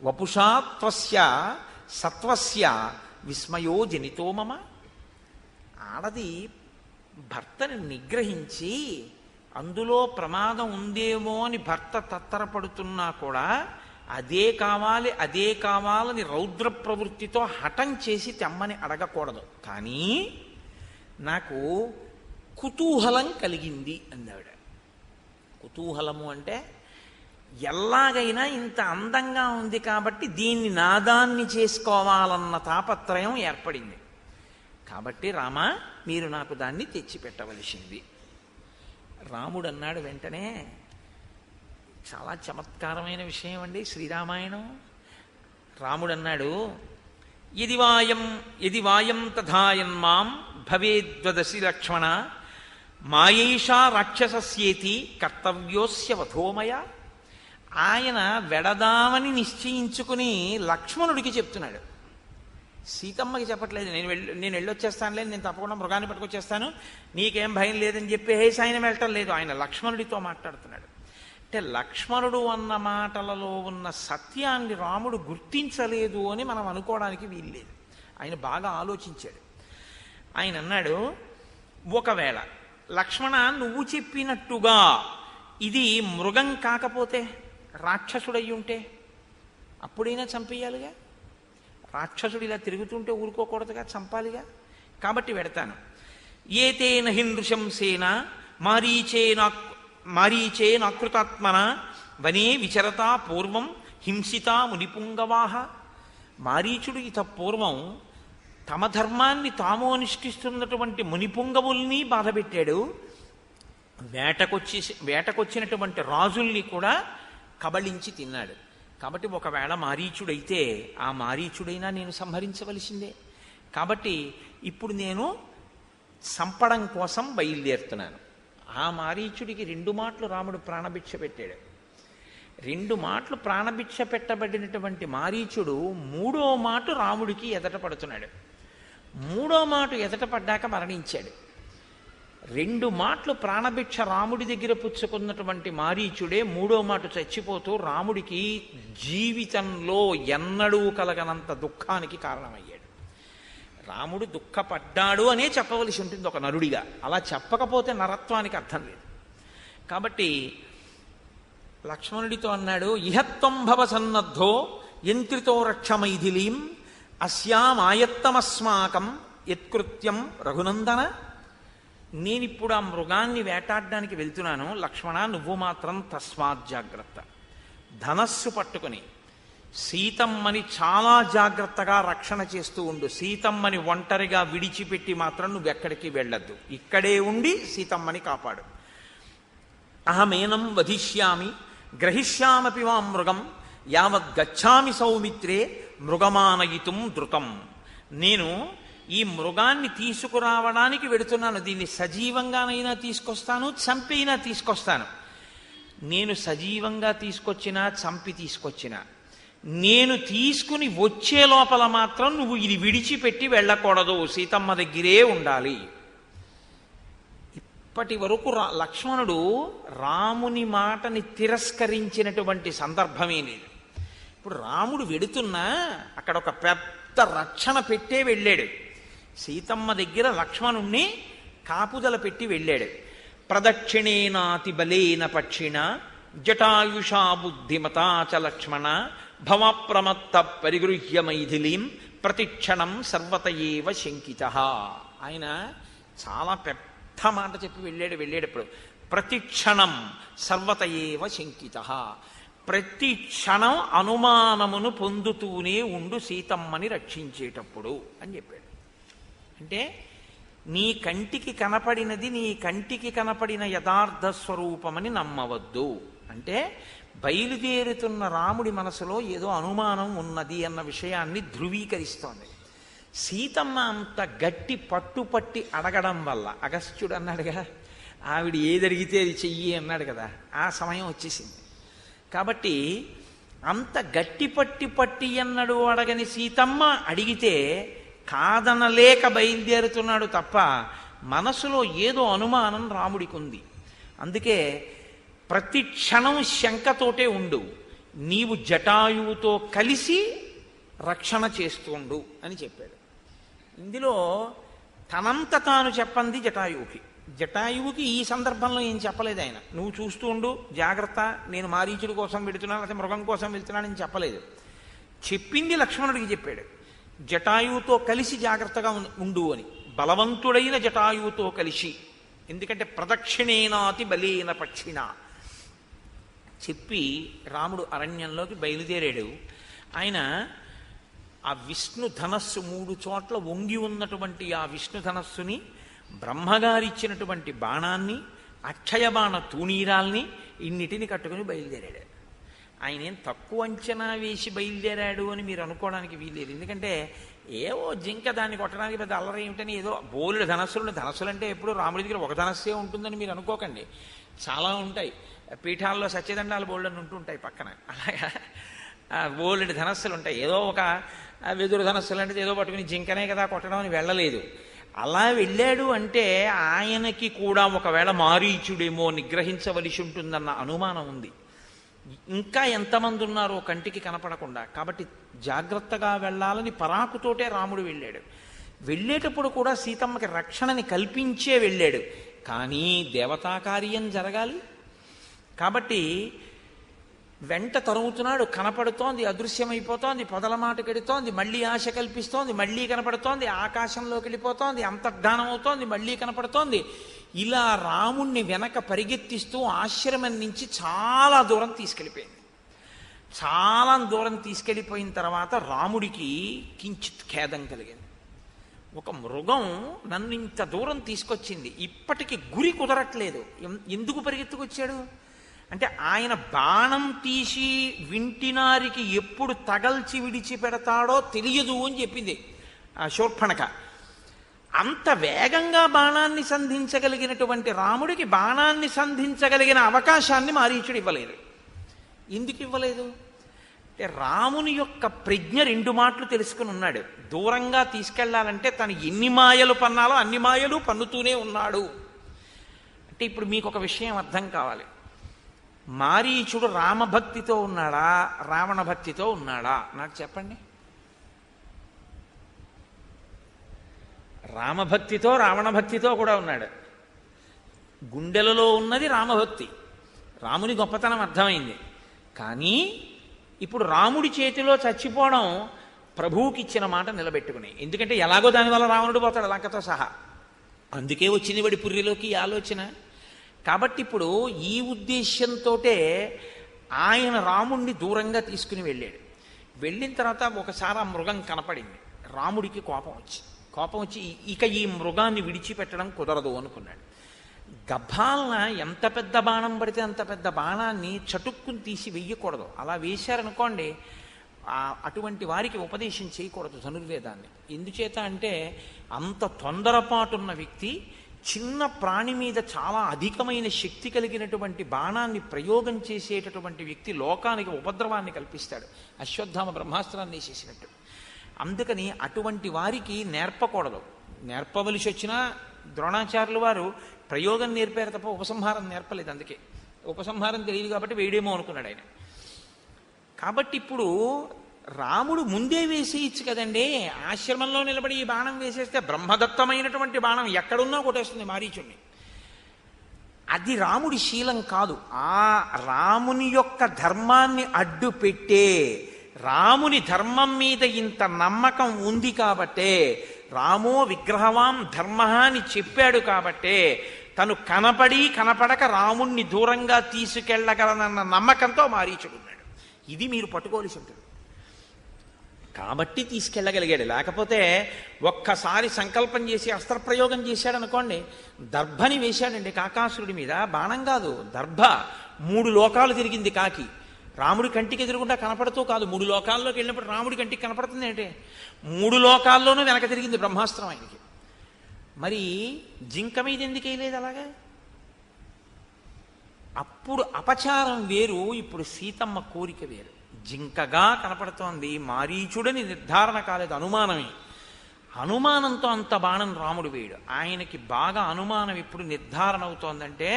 వపుషా త్వస్య సత్వస్య విస్మయో జనితో మమ. ఆడది భర్తని నిగ్రహించి అందులో ప్రమాదం ఉందేమో అని భర్త తత్తరపడుతున్నా కూడా అదే కావాలి అదే కావాలని రౌద్ర ప్రవృత్తితో హఠం చేసి తెమ్మని అడగకూడదు. కానీ నాకు కుతూహలం కలిగింది అందావిడ. కుతూహలము అంటే ఎలాగైనా ఇంత అందంగా ఉంది కాబట్టి దీన్ని నాదాన్ని చేసుకోవాలన్న తాపత్రయం ఏర్పడింది. కాబట్టి రామా, మీరు నాకు దాన్ని తెచ్చిపెట్టవలసింది. రాముడు అన్నాడు వెంటనే, చాలా చమత్కారమైన విషయం అండి శ్రీరామాయణం. రాముడు అన్నాడు, యది వాయం తథాయన్మాం భవేద్వదసి లక్ష్మణ మాయేషా రాక్షసస్యేతి కర్తవ్యోస్య వధోమయ. ఆయన వెడదామని నిశ్చయించుకుని లక్ష్మణుడికి చెప్తున్నాడు, సీతమ్మకి చెప్పట్లేదు. నేను వెళ్ళొచ్చేస్తానులే, నేను తప్పకుండా మృగాన్ని పట్టుకొచ్చేస్తాను, నీకేం భయం లేదని చెప్పేసి ఆయన వెళ్ళటం లేదు. ఆయన లక్ష్మణుడితో మాట్లాడుతున్నాడు. అంటే లక్ష్మణుడు అన్న మాటలలో ఉన్న సత్యాన్ని రాముడు గుర్తించలేదు అని మనం అనుకోవడానికి వీల్లేదు. ఆయన బాగా ఆలోచించాడు. ఆయన అన్నాడు, ఒకవేళ లక్ష్మణ నువ్వు చెప్పినట్టుగా ఇది మృగం కాకపోతే రాక్షసుడై ఉంటే అప్పుడైనా చంపేయాలిగా. రాక్షసుడు ఇలా తిరుగుతుంటే ఊరుకోకూడదుగా, చంపాలిగా. కాబట్టి పెడతాను. ఏతేన హిందృశంసేన మారీచేనాకృతాత్మన వనే విచరతా పూర్వం హింసితా మునిపుంగవాహ. మారీచుడు ఇత పూర్వం తమ ధర్మాన్ని తాము అనుష్ఠిస్తున్నటువంటి మునిపుంగవుల్ని బాధపెట్టాడు. వేటకొచ్చినటువంటి రాజుల్ని కూడా కబళించి తిన్నాడు. కాబట్టి ఒకవేళ మారీచుడైతే ఆ మారీచుడైనా నేను సంహరించవలసిందే. కాబట్టి ఇప్పుడు నేను సంపడం కోసం బయలుదేరుతున్నాను. ఆ మారీచుడికి 2 మాటలు రాముడు ప్రాణభిక్ష పెట్టాడు. 2 మాటలు ప్రాణభిక్ష పెట్టబడినటువంటి మారీచుడు 3వ మాట రాముడికి ఎదట పడుతున్నాడు. 3వ మాట ఎదట పడ్డాక మరణించాడు. 2 మాటలు ప్రాణభిక్ష రాముడి దగ్గర పుచ్చుకున్నటువంటి మారీచుడే 3వ మాట చచ్చిపోతూ రాముడికి జీవితంలో ఎన్నడూ కలగనంత దుఃఖానికి కారణమయ్యాడు. రాముడు దుఃఖపడ్డాడు అనే చెప్పవలసి ఉంటుంది ఒక నరుడిగా. అలా చెప్పకపోతే నరత్వానికి అర్థం లేదు. కాబట్టి లక్ష్మణుడితో అన్నాడు, ఇహత్వం భవ సన్నద్ధో యంత్రితో రక్ష మైథిలీం అస్యామాయత్తమస్మాకం యత్కృత్యం రఘునందన. నేనిప్పుడు ఆ మృగాన్ని వేటాడడానికి వెళ్తున్నాను. లక్ష్మణ, నువ్వు మాత్రం తస్మాత్ జాగ్రత్త. ధనస్సు పట్టుకుని సీతమ్మని చాలా జాగ్రత్తగా రక్షణ చేస్తూ ఉండు. సీతమ్మని ఒంటరిగా విడిచిపెట్టి మాత్రం నువ్వెక్కడికి వెళ్ళొద్దు. ఇక్కడే ఉండి సీతమ్మని కాపాడు. అహమేనం వధిష్యామి గ్రహిష్యామపి వాం మృగం యావత్ గచ్చామి సౌమిత్రే మృగమానయితుం ధృతం. నేను ఈ మృగాన్ని తీసుకురావడానికి వెడుతున్నాను. దీన్ని సజీవంగానైనా తీసుకొస్తాను, చంపైనా తీసుకొస్తాను. నేను సజీవంగా తీసుకొచ్చినా చంపి తీసుకొచ్చినా నేను తీసుకుని వచ్చే లోపల మాత్రం నువ్వు ఇది విడిచిపెట్టి వెళ్ళకూడదు, సీతమ్మ దగ్గరే ఉండాలి. ఇప్పటి వరకు లక్ష్మణుడు రాముని మాటని తిరస్కరించినటువంటి సందర్భమే లేదు. ఇప్పుడు రాముడు వెడుతున్నా అక్కడ ఒక పెద్ద రక్షణ పెట్టే వెళ్ళాడు. సీతమ్మ దగ్గర లక్ష్మణుణ్ణి కాపుదల పెట్టి వెళ్ళాడు. ప్రదక్షిణేనాతి బలేన పక్షిణ జటాయుషా బుద్ధిమతా చ లక్ష్మణ భవప్రమత్త పరిగృహ్య మైథిలీం ప్రతిక్షణం సర్వతయేవ శంకిత. ఆయన చాలా పెద్ద మాట చెప్పి వెళ్ళేటప్పుడు ప్రతిక్షణం సర్వతయేవ శంకిత. ప్రతి క్షణం అనుమానమును పొందుతూనే ఉండు సీతమ్మని రక్షించేటప్పుడు అని చెప్పాడు. అంటే నీ కంటికి కనపడినది నీ కంటికి కనపడిన యథార్థ స్వరూపమని నమ్మవద్దు. అంటే బయలుదేరుతున్న రాముడి మనసులో ఏదో అనుమానం ఉన్నది అన్న విషయాన్ని ధృవీకరిస్తోంది. సీతమ్మ అంత గట్టి పట్టుపట్టి అడగడం వల్ల, అగస్త్యుడు అన్నాడుగా, ఆవిడ ఏది అడిగితే అది చెయ్యి అన్నాడు కదా, ఆ సమయం వచ్చేసింది. కాబట్టి అంత గట్టి పట్టి అన్నడు అడగని సీతమ్మ అడిగితే కాదనలేక బయలుదేరుతున్నాడు తప్ప మనసులో ఏదో అనుమానం రాముడికి ఉంది. అందుకే ప్రతి క్షణం శంకతోటే ఉండు, నీవు జటాయువుతో కలిసి రక్షణ చేస్తుండు అని చెప్పాడు. ఇందులో తనంత తాను చెప్పంది జటాయువుకి. జటాయువుకి ఈ సందర్భంలో ఏం చెప్పలేదు ఆయన. నువ్వు చూస్తూ ఉండు, జాగ్రత్త, నేను మారీచుడి కోసం వెడుతున్నాను లేకపోతే మృగం కోసం వెళ్తున్నానని చెప్పలేదు. చెప్పింది లక్ష్మణుడికి చెప్పాడు, జటాయువుతో కలిసి జాగ్రత్తగా ఉండు అని. బలవంతుడైన జటాయువుతో కలిసి, ఎందుకంటే ప్రదక్షిణేనాతి బలేన పక్షిణ చెప్పి రాముడు అరణ్యంలోకి బయలుదేరాడు. ఆయన ఆ విష్ణు ధనస్సు 3 చోట్ల వంగి ఉన్నటువంటి ఆ విష్ణు ధనస్సుని, బ్రహ్మగారిచ్చినటువంటి బాణాన్ని, అక్షయ బాణ తూణీరాల్ని, ఇన్నిటిని కట్టుకుని బయలుదేరాడు. ఆయన ఏం తక్కువ అంచనా వేసి బయలుదేరాడు అని మీరు అనుకోవడానికి వీల్లేదు. ఎందుకంటే ఏవో జింక దాన్ని కొట్టడానికి పెద్ద అల్లరి ఏమిటని ఏదో బోలెడు ధనస్సులు. ధనస్సులు అంటే ఎప్పుడు రాముడి దగ్గర ఒక ధనస్సే ఉంటుందని మీరు అనుకోకండి, చాలా ఉంటాయి. పీఠాల్లో సత్యదండాలు బోల్డని ఉంటుంటాయి పక్కన, అలాగా బోలెడు ధనస్సులు ఉంటాయి. ఏదో ఒక వెదురు ధనస్సులు అంటే ఏదో పట్టుకుని జింకనే కదా కొట్టడం అని వెళ్ళలేదు. అలా వెళ్ళాడు అంటే ఆయనకి కూడా ఒకవేళ మారీచుడేమో నిగ్రహించవలసి ఉంటుందన్న అనుమానం ఉంది. ఇంకా ఎంతమంది ఉన్నారో కంటికి కనపడకుండా. కాబట్టి జాగ్రత్తగా వెళ్ళాలని పరాకుతోటే రాముడు వెళ్ళాడు. వెళ్ళేటప్పుడు కూడా సీతమ్మకి రక్షణని కల్పించే వెళ్ళాడు. కానీ దేవతా కార్యం జరగాలి కాబట్టి వెంట తరుగుతున్నాడు. కనపడుతోంది, అదృశ్యమైపోతోంది, పొదల మాట కెడుతోంది, మళ్ళీ ఆశ కల్పిస్తోంది, మళ్ళీ కనపడుతోంది, ఆకాశంలోకి వెళ్ళిపోతోంది, అంతర్ధానం అవుతోంది, మళ్ళీ కనపడుతోంది. ఇలా రాముణ్ణి వెనక పరిగెత్తిస్తూ ఆశ్రమం నుంచి చాలా దూరం తీసుకెళ్ళిపోయింది. చాలా దూరం తీసుకెళ్ళిపోయిన తర్వాత రాముడికి కించిత్ ఖేదం కలిగింది. ఒక మృగం నన్ను ఇంత దూరం తీసుకొచ్చింది, ఇప్పటికి గురి కుదరట్లేదు, ఎందుకు పరిగెత్తుకొచ్చాడు అంటే ఆయన బాణం తీసి వింటినారికి ఎప్పుడు తగల్చి విడిచిపెడతాడో తెలియదు అని చెప్పింది ఆ శూర్పణఖ. అంత వేగంగా బాణాన్ని సంధించగలిగినటువంటి రాముడికి బాణాన్ని సంధించగలిగిన అవకాశాన్ని మారీచుడు ఇవ్వలేదు. ఎందుకు ఇవ్వలేదు అంటే రాముని యొక్క ప్రజ్ఞ 2 మాటలు తెలుసుకుని ఉన్నాడు. దూరంగా తీసుకెళ్లాలంటే తను ఎన్ని మాయలు పన్నాలో అన్ని మాయలు పన్నుతూనే ఉన్నాడు. అంటే ఇప్పుడు మీకు ఒక విషయం అర్థం కావాలి, మారీచుడు రామభక్తితో ఉన్నాడా రావణ భక్తితో ఉన్నాడా నాకు చెప్పండి. రామభక్తితో రావణ భక్తితో కూడా ఉన్నాడు. గుండెలలో ఉన్నది రామభక్తి, రాముని గొప్పతనం అర్థమైంది. కానీ ఇప్పుడు రాముడి చేతిలో చచ్చిపోవడం ప్రభువుకి ఇచ్చిన మాట నిలబెట్టుకుని, ఎందుకంటే ఎలాగో దానివల్ల రావణుడు పోతాడు లంకతో సహా. అందుకే వచ్చింది వాడి పుర్రిలోకి ఈ ఆలోచన. కాబట్టి ఇప్పుడు ఈ ఉద్దేశ్యంతో ఆయన రాముణ్ణి దూరంగా తీసుకుని వెళ్ళాడు. వెళ్ళిన తర్వాత ఒకసారి ఆ మృగం కనపడింది. రాముడికి కోపం వచ్చి ఇక ఈ మృగాన్ని విడిచిపెట్టడం కుదరదు అనుకున్నాడు. గభాలన ఎంత పెద్ద బాణం పడితే అంత పెద్ద బాణాన్ని చటుక్కుని తీసి వెయ్యకూడదు. అలా వేశారనుకోండి, అటువంటి వారికి ఉపదేశం చేయకూడదు ధనుర్వేదాన్ని. ఎందుచేత అంటే అంత తొందరపాటున్న వ్యక్తి చిన్న ప్రాణి మీద చాలా అధికమైన శక్తి కలిగినటువంటి బాణాన్ని ప్రయోగం చేసేటటువంటి వ్యక్తి లోకానికి ఉపద్రవాన్ని కల్పిస్తాడు, అశ్వత్థామ బ్రహ్మాస్త్రాన్ని వేసేసినట్టు. అందుకని అటువంటి వారికి నేర్పకూడదు. నేర్పవలసి వచ్చినా ద్రోణాచార్యుల వారు ప్రయోగం నేర్పారు తప్ప ఉపసంహారం నేర్పలేదు. అందుకే ఉపసంహారం తెలియదు కాబట్టి వేయడేమో అనుకున్నాడు ఆయన. కాబట్టి ఇప్పుడు రాముడు ముందే వేసేయచ్చు కదండి. ఆశ్రమంలో నిలబడి ఈ బాణం వేసేస్తే బ్రహ్మదత్తమైనటువంటి బాణం ఎక్కడున్నా కొట్టేస్తుంది మారీచుణ్ణి. అది రాముడి శీలం కాదు. ఆ రాముని యొక్క ధర్మాన్ని అడ్డు పెట్టే, రాముని ధర్మం మీద ఇంత నమ్మకం ఉంది కాబట్టే, రామో విగ్రహవాం ధర్మ అని చెప్పాడు కాబట్టే తను కనపడి కనపడక రాముణ్ణి దూరంగా తీసుకెళ్ళగలనన్న నమ్మకంతో మారీచుడున్నాడు. ఇది మీరు పట్టుకోవలసి ఉంటుంది. కాబట్టి తీసుకెళ్ళగలిగాడు. లేకపోతే ఒక్కసారి సంకల్పం చేసి అస్త్రప్రయోగం చేశాడు అనుకోండి, దర్భని వేశాడండి కాకాసురుడి మీద. బాణం కాదు, దర్భ. 3 లోకాలు తిరిగింది కాకి. రాముడి కంటికి ఎదురుగుండా కనపడుతూ కాదు, 3 లోకాల్లోకి వెళ్ళినప్పుడు రాముడి కంటికి కనపడుతుంది అంటే 3 లోకాల్లోనూ వెనక తిరిగింది బ్రహ్మాస్త్రం ఆయనకి. మరి జింక మీద ఎందుకు వేయలేదు అలాగా? అప్పుడు అపచారం వేరు, ఇప్పుడు సీతమ్మ కోరిక వేరు. జింకగా కనపడుతోంది, మారీచుడని నిర్ధారణ కాలేదు, అనుమానమే. అనుమానంతో అంత బాణం రాముడు వేయడు. ఆయనకి బాగా అనుమానం ఎప్పుడు నిర్ధారణ అవుతోందంటే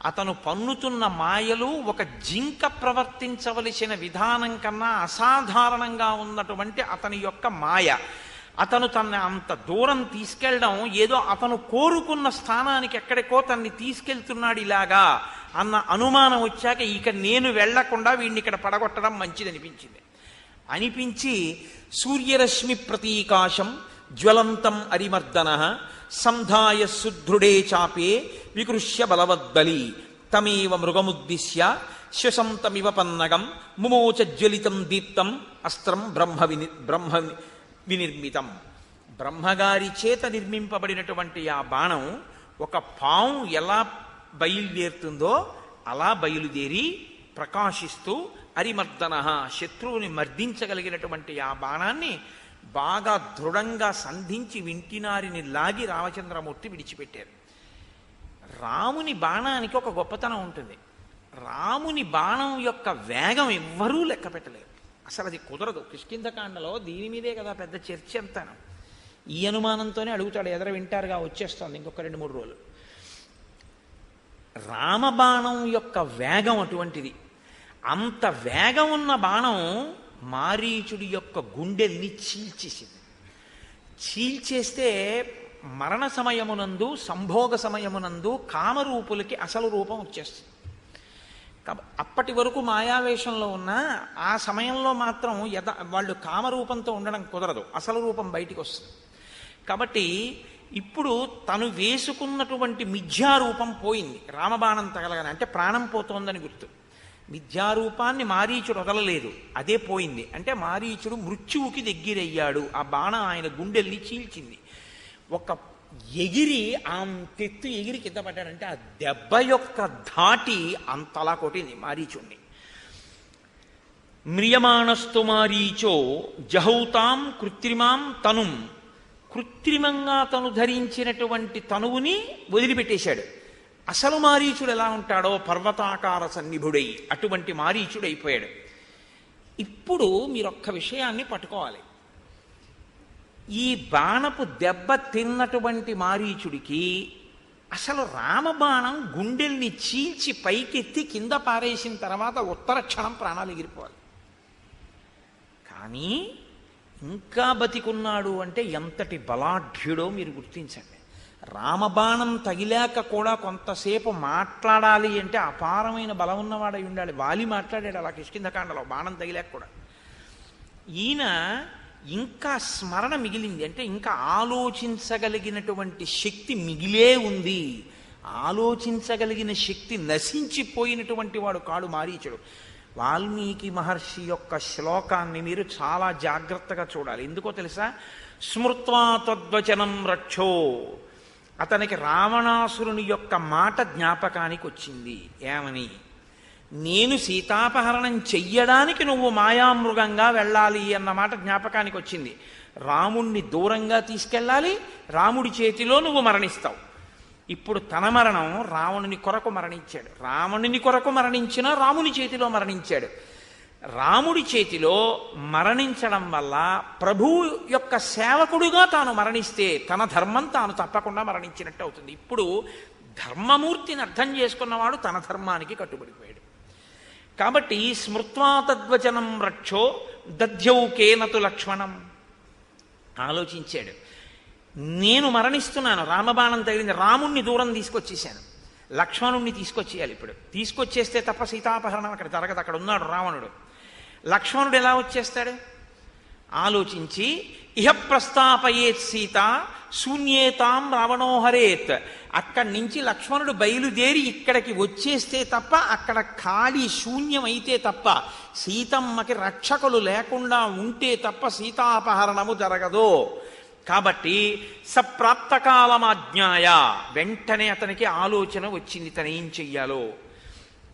అతను పన్నుతున్న మాయలు ఒక జింక ప్రవర్తించవలసిన విధానం కన్నా అసాధారణంగా ఉన్నటువంటి అతని యొక్క మాయ. అతను తనని అంత దూరం తీసుకెళ్ళడం ఏదో అతను కోరుకున్న స్థానానికి ఎక్కడికో తన్ని తీసుకెళ్తున్నాడు ఇలాగా అన్న అనుమానం వచ్చాక ఇక నేను వెళ్లకుండా వీడిని ఇక్కడ పడగొట్టడం మంచిది అనిపించి సూర్యరశ్మి ప్రతీకాశం జ్వలంతం అరిమర్దన సంధాయ సుదృఢే చాపే వికృష్య బలవద్బలి తమేవ మృగముద్దిశ్య శ్వసంతమివ పన్నగం ముమోచ జ్వలితం దీప్తం అస్త్రం బ్రహ్మ వినిర్మితం. బ్రహ్మగారి చేత నిర్మింపబడినటువంటి ఆ బాణం ఒక పాము ఎలా బయలుదేరుతుందో అలా బయలుదేరి ప్రకాశిస్తూ అరిమర్దన శత్రువుని మర్దించగలిగినటువంటి ఆ బాణాన్ని బాగా దృఢంగా సంధించి వింటినారిని లాగి రామచంద్రమూర్తి విడిచిపెట్టారు. రాముని బాణానికి ఒక గొప్పతనం ఉంటుంది. రాముని బాణం యొక్క వేగం ఎవ్వరూ లెక్క పెట్టలేరు. అసలు అది కుదరదు. కిష్కింధకాండలో దీని మీదే కదా పెద్ద చర్చ అంతాను. ఈ అనుమానంతోనే అడుగుతాడు, ఎదర వింటారుగా వచ్చేస్తుంది ఇంకొక 2-3 రోజులు. రామబాణం యొక్క వేగం అటువంటిది. అంత వేగం ఉన్న బాణం మారీచుడి యొక్క గుండెల్ని చీల్చేసింది. చీల్చేస్తే మరణ సమయమునందు సంభోగ సమయమునందు కామరూపులకి అసలు రూపం వచ్చేస్తుంది. అప్పటి వరకు మాయావేషంలో ఉన్న ఆ సమయంలో మాత్రం వాళ్ళు కామరూపంతో ఉండడం కుదరదు, అసలు రూపం బయటికి వస్తుంది. కాబట్టి ఇప్పుడు తను వేసుకున్నటువంటి మిథ్యారూపం పోయింది. రామబాణం తగలగానే అంటే ప్రాణం పోతోందని గుర్తు. మిథ్యారూపాన్ని మారీచుడు వదలలేదు, అదే పోయింది. అంటే మారీచుడు మృత్యువుకి దగ్గరయ్యాడు. ఆ బాణం ఆయన గుండెల్ని చీల్చింది. ఒక ఎగిరి అంతెత్తు ఎగిరి కింద పడ్డాడంటే ఆ దెబ్బ యొక్క ధాటి అంతలా కొట్టింది మారీచుణ్ణి. మ్రియమాణస్తు మారీచో జహౌతాం కృత్రిమాం తనుం. కృత్రిమంగా తను ధరించినటువంటి తనువుని వదిలిపెట్టేశాడు. అసలు మారీచుడు ఎలా ఉంటాడో పర్వతాకార సన్నిభుడై అటువంటి మారీచుడు అయిపోయాడు. ఇప్పుడు మీరొక్క విషయాన్ని పట్టుకోవాలి. ఈ బాణపు దెబ్బ తిన్నటువంటి మారీచుడికి అసలు రామబాణం గుండెల్ని చీల్చి పైకెత్తి కింద పారేసిన తర్వాత ఉత్తర క్షణం ప్రాణాలు ఎగిరిపోవాలి. కానీ ఇంకా బతికున్నాడు అంటే ఎంతటి బలాఢ్యుడో మీరు గుర్తించండి. రామబాణం తగిలాక కూడా కొంతసేపు మాట్లాడాలి అంటే అపారమైన బలం ఉన్నవాడై ఉండాలి. వాలి మాట్లాడాడు అలా కిష్కింధకాండలో బాణం తగిలాక కూడా. ఈయన ఇంకా స్మరణ మిగిలింది అంటే ఇంకా ఆలోచించగలిగినటువంటి శక్తి మిగిలే ఉంది. ఆలోచించగలిగిన శక్తి నశించిపోయినటువంటి వాడు కాడు మారీచుడు. వాల్మీకి మహర్షి యొక్క శ్లోకాన్ని మీరు చాలా జాగ్రత్తగా చూడాలి. ఎందుకో తెలుసా? స్మృత్వా తద్వచనం రక్షో. అతనికి రావణాసురుని యొక్క మాట జ్ఞాపకానికి వచ్చింది. ఏమని? నేను సీతాపహరణం చెయ్యడానికి నువ్వు మాయామృగంగా వెళ్ళాలి అన్న మాట జ్ఞాపకానికి వచ్చింది. రాముణ్ణి దూరంగా తీసుకెళ్ళాలి, రాముడి చేతిలో నువ్వు మరణిస్తావు. ఇప్పుడు తన మరణం రావణుని కొరకు మరణించాడు. రావణుని కొరకు మరణించిన రాముని చేతిలో మరణించాడు. రాముడి చేతిలో మరణించడం వల్ల ప్రభువు యొక్క సేవకుడుగా తాను మరణిస్తే తన ధర్మం తాను తప్పకుండా మరణించినట్టు అవుతుంది. ఇప్పుడు ధర్మమూర్తిని అర్థం చేసుకున్నవాడు తన ధర్మానికి కట్టుబడిపోయాడు. కాబట్టి స్మృత్వా తద్వచనం రక్షో దధ్యౌకేనతు లక్ష్మణం. ఆలోచించాడు, నేను మరణిస్తున్నాను, రామబాణం తగిలింది, రాముణ్ణి దూరం తీసుకొచ్చేసాను, లక్ష్మణుణ్ణి తీసుకొచ్చేయాలి. ఇప్పుడు తీసుకొచ్చేస్తే తప్ప సీతాపహరణం అక్కడ జరగదు. అక్కడ ఉన్నాడు రావణుడు. లక్ష్మణుడు ఎలా వచ్చేస్తాడు? ఆలోచించి ఇహ ప్రస్తాపయేత్ సీత శూన్యేతాం రావణోహరేత్. అక్కడి నుంచి లక్ష్మణుడు బయలుదేరి ఇక్కడికి వచ్చేస్తే తప్ప, అక్కడ ఖాళీ శూన్యమైతే తప్ప, సీతమ్మకి రక్షకులు లేకుండా ఉంటే తప్ప సీతాపహరణము జరగదు. కాబట్టి సప్రాప్తకాలమాజ్ఞాయ, వెంటనే అతనికి ఆలోచన వచ్చింది తనేం చెయ్యాలో.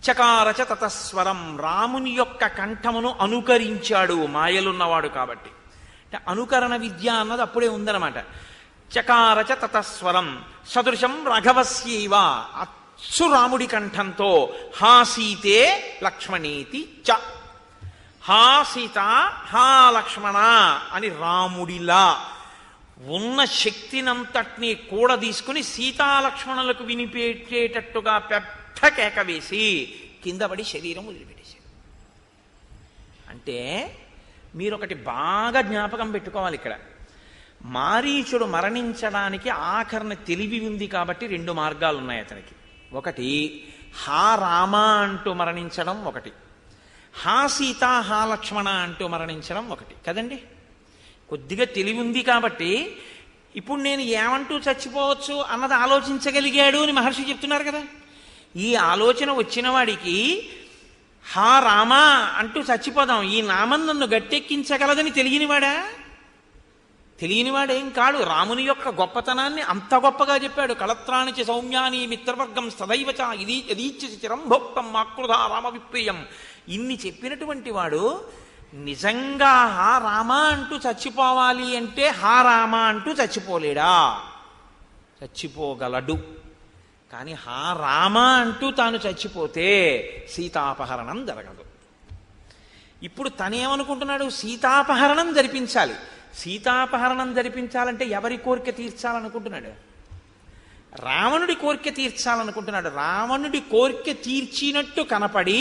చకారచ తతస్వరం, రాముని యొక్క కంఠమును అనుకరించాడు, మాయలున్నవాడు కాబట్టి. అనుకరణ విద్య అన్నది అప్పుడే ఉందన్నమాట. చకారచ తతస్వరం సదృశం రాఘవస్యైవ, అచ్చు రాముడి కంఠంతో హా సీతే లక్ష్మణేతి చ, హా సీత హా లక్ష్మణ అని రాముడిలా ఉన్న శక్తినంతటినీ కూడా తీసుకుని సీతాలక్ష్మణులకు వినిపెట్టేటట్టుగా పెద్ద కేక వేసి కింద పడి శరీరం వదిలిపెట్టేశాడు. అంటే మీరొకటి బాగా జ్ఞాపకం పెట్టుకోవాలి. ఇక్కడ మారీచుడు మరణించడానికి ఆఖరణ తెలివి ఉంది కాబట్టి 2 మార్గాలు ఉన్నాయి అతనికి. ఒకటి హా రామ అంటూ మరణించడం ఒకటి, హా సీత హా లక్ష్మణ అంటూ మరణించడం ఒకటి కదండి. కొద్దిగా తెలివి ఉంది కాబట్టి ఇప్పుడు నేను ఏమంటూ చచ్చిపోవచ్చు అన్నది ఆలోచించగలిగాడు అని మహర్షి చెప్తున్నారు కదా. ఈ ఆలోచన వచ్చిన వాడికి హా రామ అంటూ చచ్చిపోదాం, ఈ నామం నన్ను గట్టెక్కించగలదని తెలియనివాడా? తెలియనివాడేం కాడు. రాముని యొక్క గొప్పతనాన్ని అంత గొప్పగా చెప్పాడు. కళత్రాణిచి సౌమ్యాని మిత్రవర్గం సదైవచ ఇది యదీచ్ఛసి చిరం భోక్తం మాకృధ రామ విప్రియం. ఇన్ని చెప్పినటువంటి వాడు నిజంగా హా రామ అంటూ చచ్చిపోవాలి అంటే హా రామ అంటూ చచ్చిపోలేడా? చచ్చిపోగలడు. కానీ హా రామ అంటూ తాను చచ్చిపోతే సీతాపహరణం జరగదు. ఇప్పుడు తనేమనుకుంటున్నాడు? సీతాపహరణం జరిపించాలి. సీతాపహరణం జరిపించాలంటే ఎవరి కోరిక తీర్చాలనుకుంటున్నాడు? రావణుడి కోరిక తీర్చాలనుకుంటున్నాడు. రావణుడి కోరిక తీర్చినట్టు కనపడి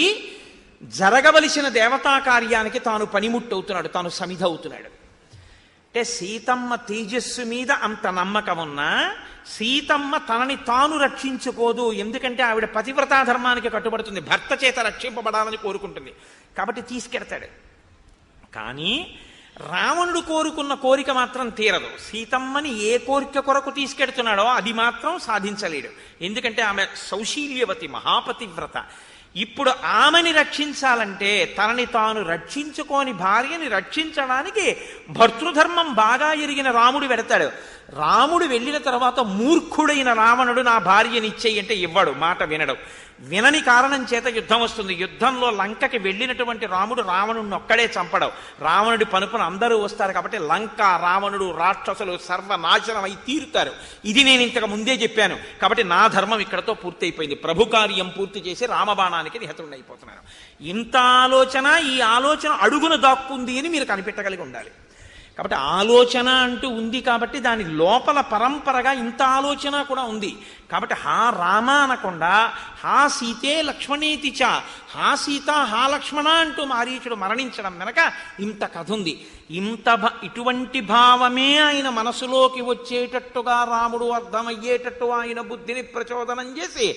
జరగవలసిన దేవతా కార్యానికి తాను పనిముట్టవుతున్నాడు, తాను సమిధవుతున్నాడు. అంటే సీతమ్మ తేజస్సు మీద అంత నమ్మకం ఉన్నా సీతమ్మ తనని తాను రక్షించుకోదు. ఎందుకంటే ఆవిడ పతివ్రతా ధర్మానికి కట్టుబడుతుంది, భర్త చేత రక్షింపబడాలని కోరుకుంటుంది కాబట్టి తీసుకెడతాడు. కానీ రావణుడు కోరుకున్న కోరిక మాత్రం తీరదు. సీతమ్మని ఏ కోరిక కొరకు తీసుకెడుతున్నాడో అది మాత్రం సాధించలేడు. ఎందుకంటే ఆమె సౌశీల్యవతి, మహాపతివ్రత. ఇప్పుడు ఆమెని రక్షించాలంటే తనని తాను రక్షించుకోని భార్యని రక్షించడానికి భర్తృధర్మం బాగా ఎరిగిన రాముడు వెడతాడు. రాముడు వెళ్ళిన తర్వాత మూర్ఖుడైన రావణుడు నా భార్యనిచ్చేయి అంటే ఇవ్వడు, మాట వినడు. వినని కారణం చేత యుద్ధం వస్తుంది. యుద్ధంలో లంకకి వెళ్ళినటువంటి రాముడు రావణుడిని ఒక్కడే చంపడం. రావణుడి పనుపున అందరూ వస్తారు కాబట్టి లంక, రావణుడు, రాక్షసులు సర్వనాశనం అయి తీరుతారు. ఇది నేను ఇంతకు ముందే చెప్పాను కాబట్టి నా ధర్మం ఇక్కడతో పూర్తయిపోయింది. ప్రభు కార్యం పూర్తి చేసి రామబాణానికి నిహతుడిని అయిపోతున్నాను. ఇంత ఆలోచన, ఈ ఆలోచన అడుగున దాక్కుంది అని మీరు కనిపెట్టగలిగి ఉండాలి. కాబట్టి ఆలోచన అంటూ ఉంది కాబట్టి దాని లోపల పరంపరగా ఇంత ఆలోచన కూడా ఉంది. కాబట్టి హా రామ అనకుండా హా సీతే లక్ష్మణేతి చ, హా సీత హా లక్ష్మణ అంటూ మారీచుడు మరణించడం వెనక ఇంత కథ ఉంది. ఇటువంటి భావమే ఆయన మనసులోకి వచ్చేటట్టుగా రాముడు అర్థమయ్యేటట్టు ఆయన బుద్ధిని ప్రచోదనం చేసి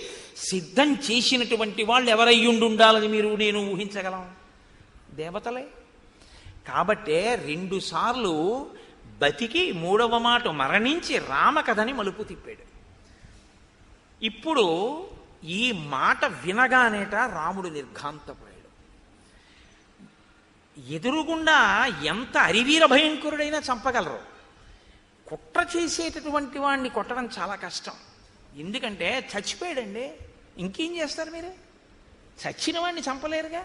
సిద్ధం చేసినటువంటి వాళ్ళు ఎవరయ్యుండాలని నేను ఊహించగలం? దేవతలే. కాబట్టే 2 సార్లు బతికి 3వ మాట మరణించి రామకథని మలుపు తిప్పాడు. ఇప్పుడు ఈ మాట వినగానేట రాముడు నిర్ఘాంతపోయాడు. ఎదురుగుండా ఎంత అరివీర భయంకరుడైనా చంపగలరు, కుట్ర చేసేటటువంటి వాడిని కొట్టడం చాలా కష్టం. ఎందుకంటే చచ్చిపోయాడండి, ఇంకేం చేస్తారు మీరు? చచ్చిన వాడిని చంపలేరుగా.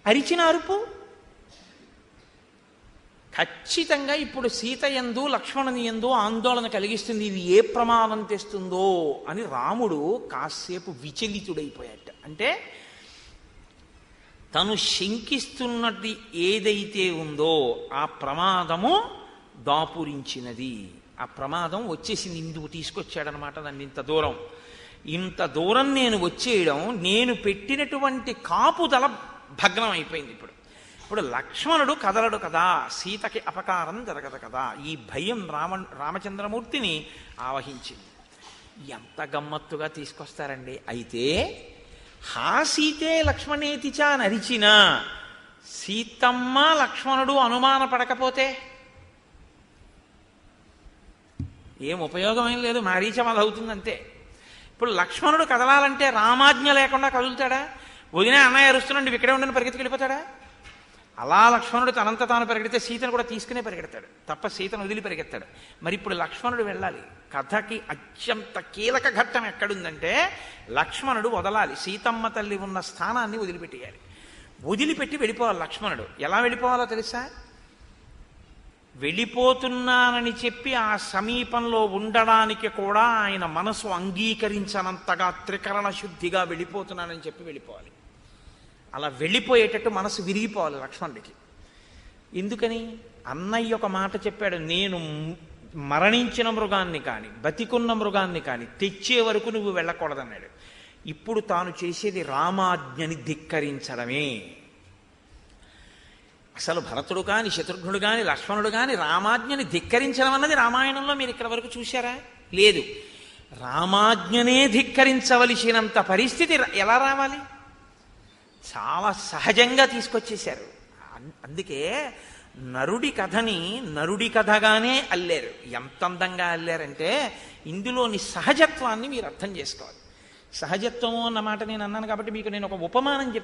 అరిచిన అరుపు ఖచ్చితంగా ఇప్పుడు సీత యందు లక్ష్మణుని యందు ఆందోళన కలిగిస్తుంది. ఇది ఏ ప్రమాదం తెస్తుందో అని రాముడు కాసేపు విచలితుడైపోయాట. అంటే తను శంకిస్తున్నది ఏదైతే ఉందో ఆ ప్రమాదము దాపురించినది. ఆ ప్రమాదం వచ్చేసింది, ఇందుకు తీసుకొచ్చాడనమాట దాన్ని. ఇంత దూరం నేను వచ్చేయడం, నేను పెట్టినటువంటి కాపుదల భగ్నం అయిపోయింది. ఇప్పుడు లక్ష్మణుడు కదలడు కదా, సీతకి అపకారం జరగదు కదా. ఈ భయం రామచంద్రమూర్తిని ఆవహించింది. ఎంత గమ్మత్తుగా తీసుకొస్తారండి. అయితే హా సీతే లక్ష్మణేతిచ అని అరిచిన సీతమ్మ లక్ష్మణుడు అనుమాన పడకపోతే ఏం ఉపయోగమేం లేదు, మారీచమది అవుతుంది అంతే. ఇప్పుడు లక్ష్మణుడు కదలాలంటే రామాజ్ఞ లేకుండా కదులుతాడా? వదిన అన్నయ్య అరుస్తున్నాడు, నువ్వు ఇక్కడే ఉండని పరిగెత్తుకు వెళ్ళిపోతాడా? అలా లక్ష్మణుడు తనంత తాను పరిగెడితే సీతను కూడా తీసుకునే పరిగెడతాడు తప్ప సీతను వదిలి పరిగెత్తాడు. మరి ఇప్పుడు లక్ష్మణుడు వెళ్ళాలి. కథకి అత్యంత కీలక ఘట్టం ఎక్కడుందంటే లక్ష్మణుడు వదలాలి, సీతమ్మ తల్లి ఉన్న స్థానాన్ని వదిలిపెట్టేయాలి. వదిలిపెట్టి వెళ్ళిపోవాలి లక్ష్మణుడు. ఎలా వెళ్ళిపోవాలో తెలుసా? వెళ్ళిపోతున్నానని చెప్పి ఆ సమీపంలో ఉండడానికి కూడా ఆయన మనసు అంగీకరించనంతగా త్రికరణ శుద్ధిగా వెళ్ళిపోతున్నానని చెప్పి వెళ్ళిపోవాలి. అలా వెళ్ళిపోయేటట్టు మనసు విరిగిపోవాలి లక్ష్మణుడికి. ఎందుకని? అన్నయ్య ఒక మాట చెప్పాడు, నేను మరణించిన మృగాన్ని కానీ బతికున్న మృగాన్ని కానీ తెచ్చే వరకు నువ్వు వెళ్ళకూడదన్నాడు. ఇప్పుడు తాను చేసేది రామాజ్ఞని ధిక్కరించడమే. అసలు భరతుడు కాని శత్రుఘ్నుడు కాని లక్ష్మణుడు కాని రామాజ్ఞని ధిక్కరించడం అన్నది రామాయణంలో మీరు ఇక్కడ వరకు చూశారా? లేదు. రామాజ్ఞనే ధిక్కరించవలసినంత పరిస్థితి ఎలా రావాలి? చాలా సహజంగా తీసుకొచ్చేశారు. అందుకే నరుడి కథని నరుడి కథగానే అల్లారు. ఎంత అందంగా అల్లారంటే ఇందులోని సహజత్వాన్ని మీరు అర్థం చేసుకోవాలి. సహజత్వము అన్న మాట నేను అన్నాను కాబట్టి మీకు నేను ఒక ఉపమానం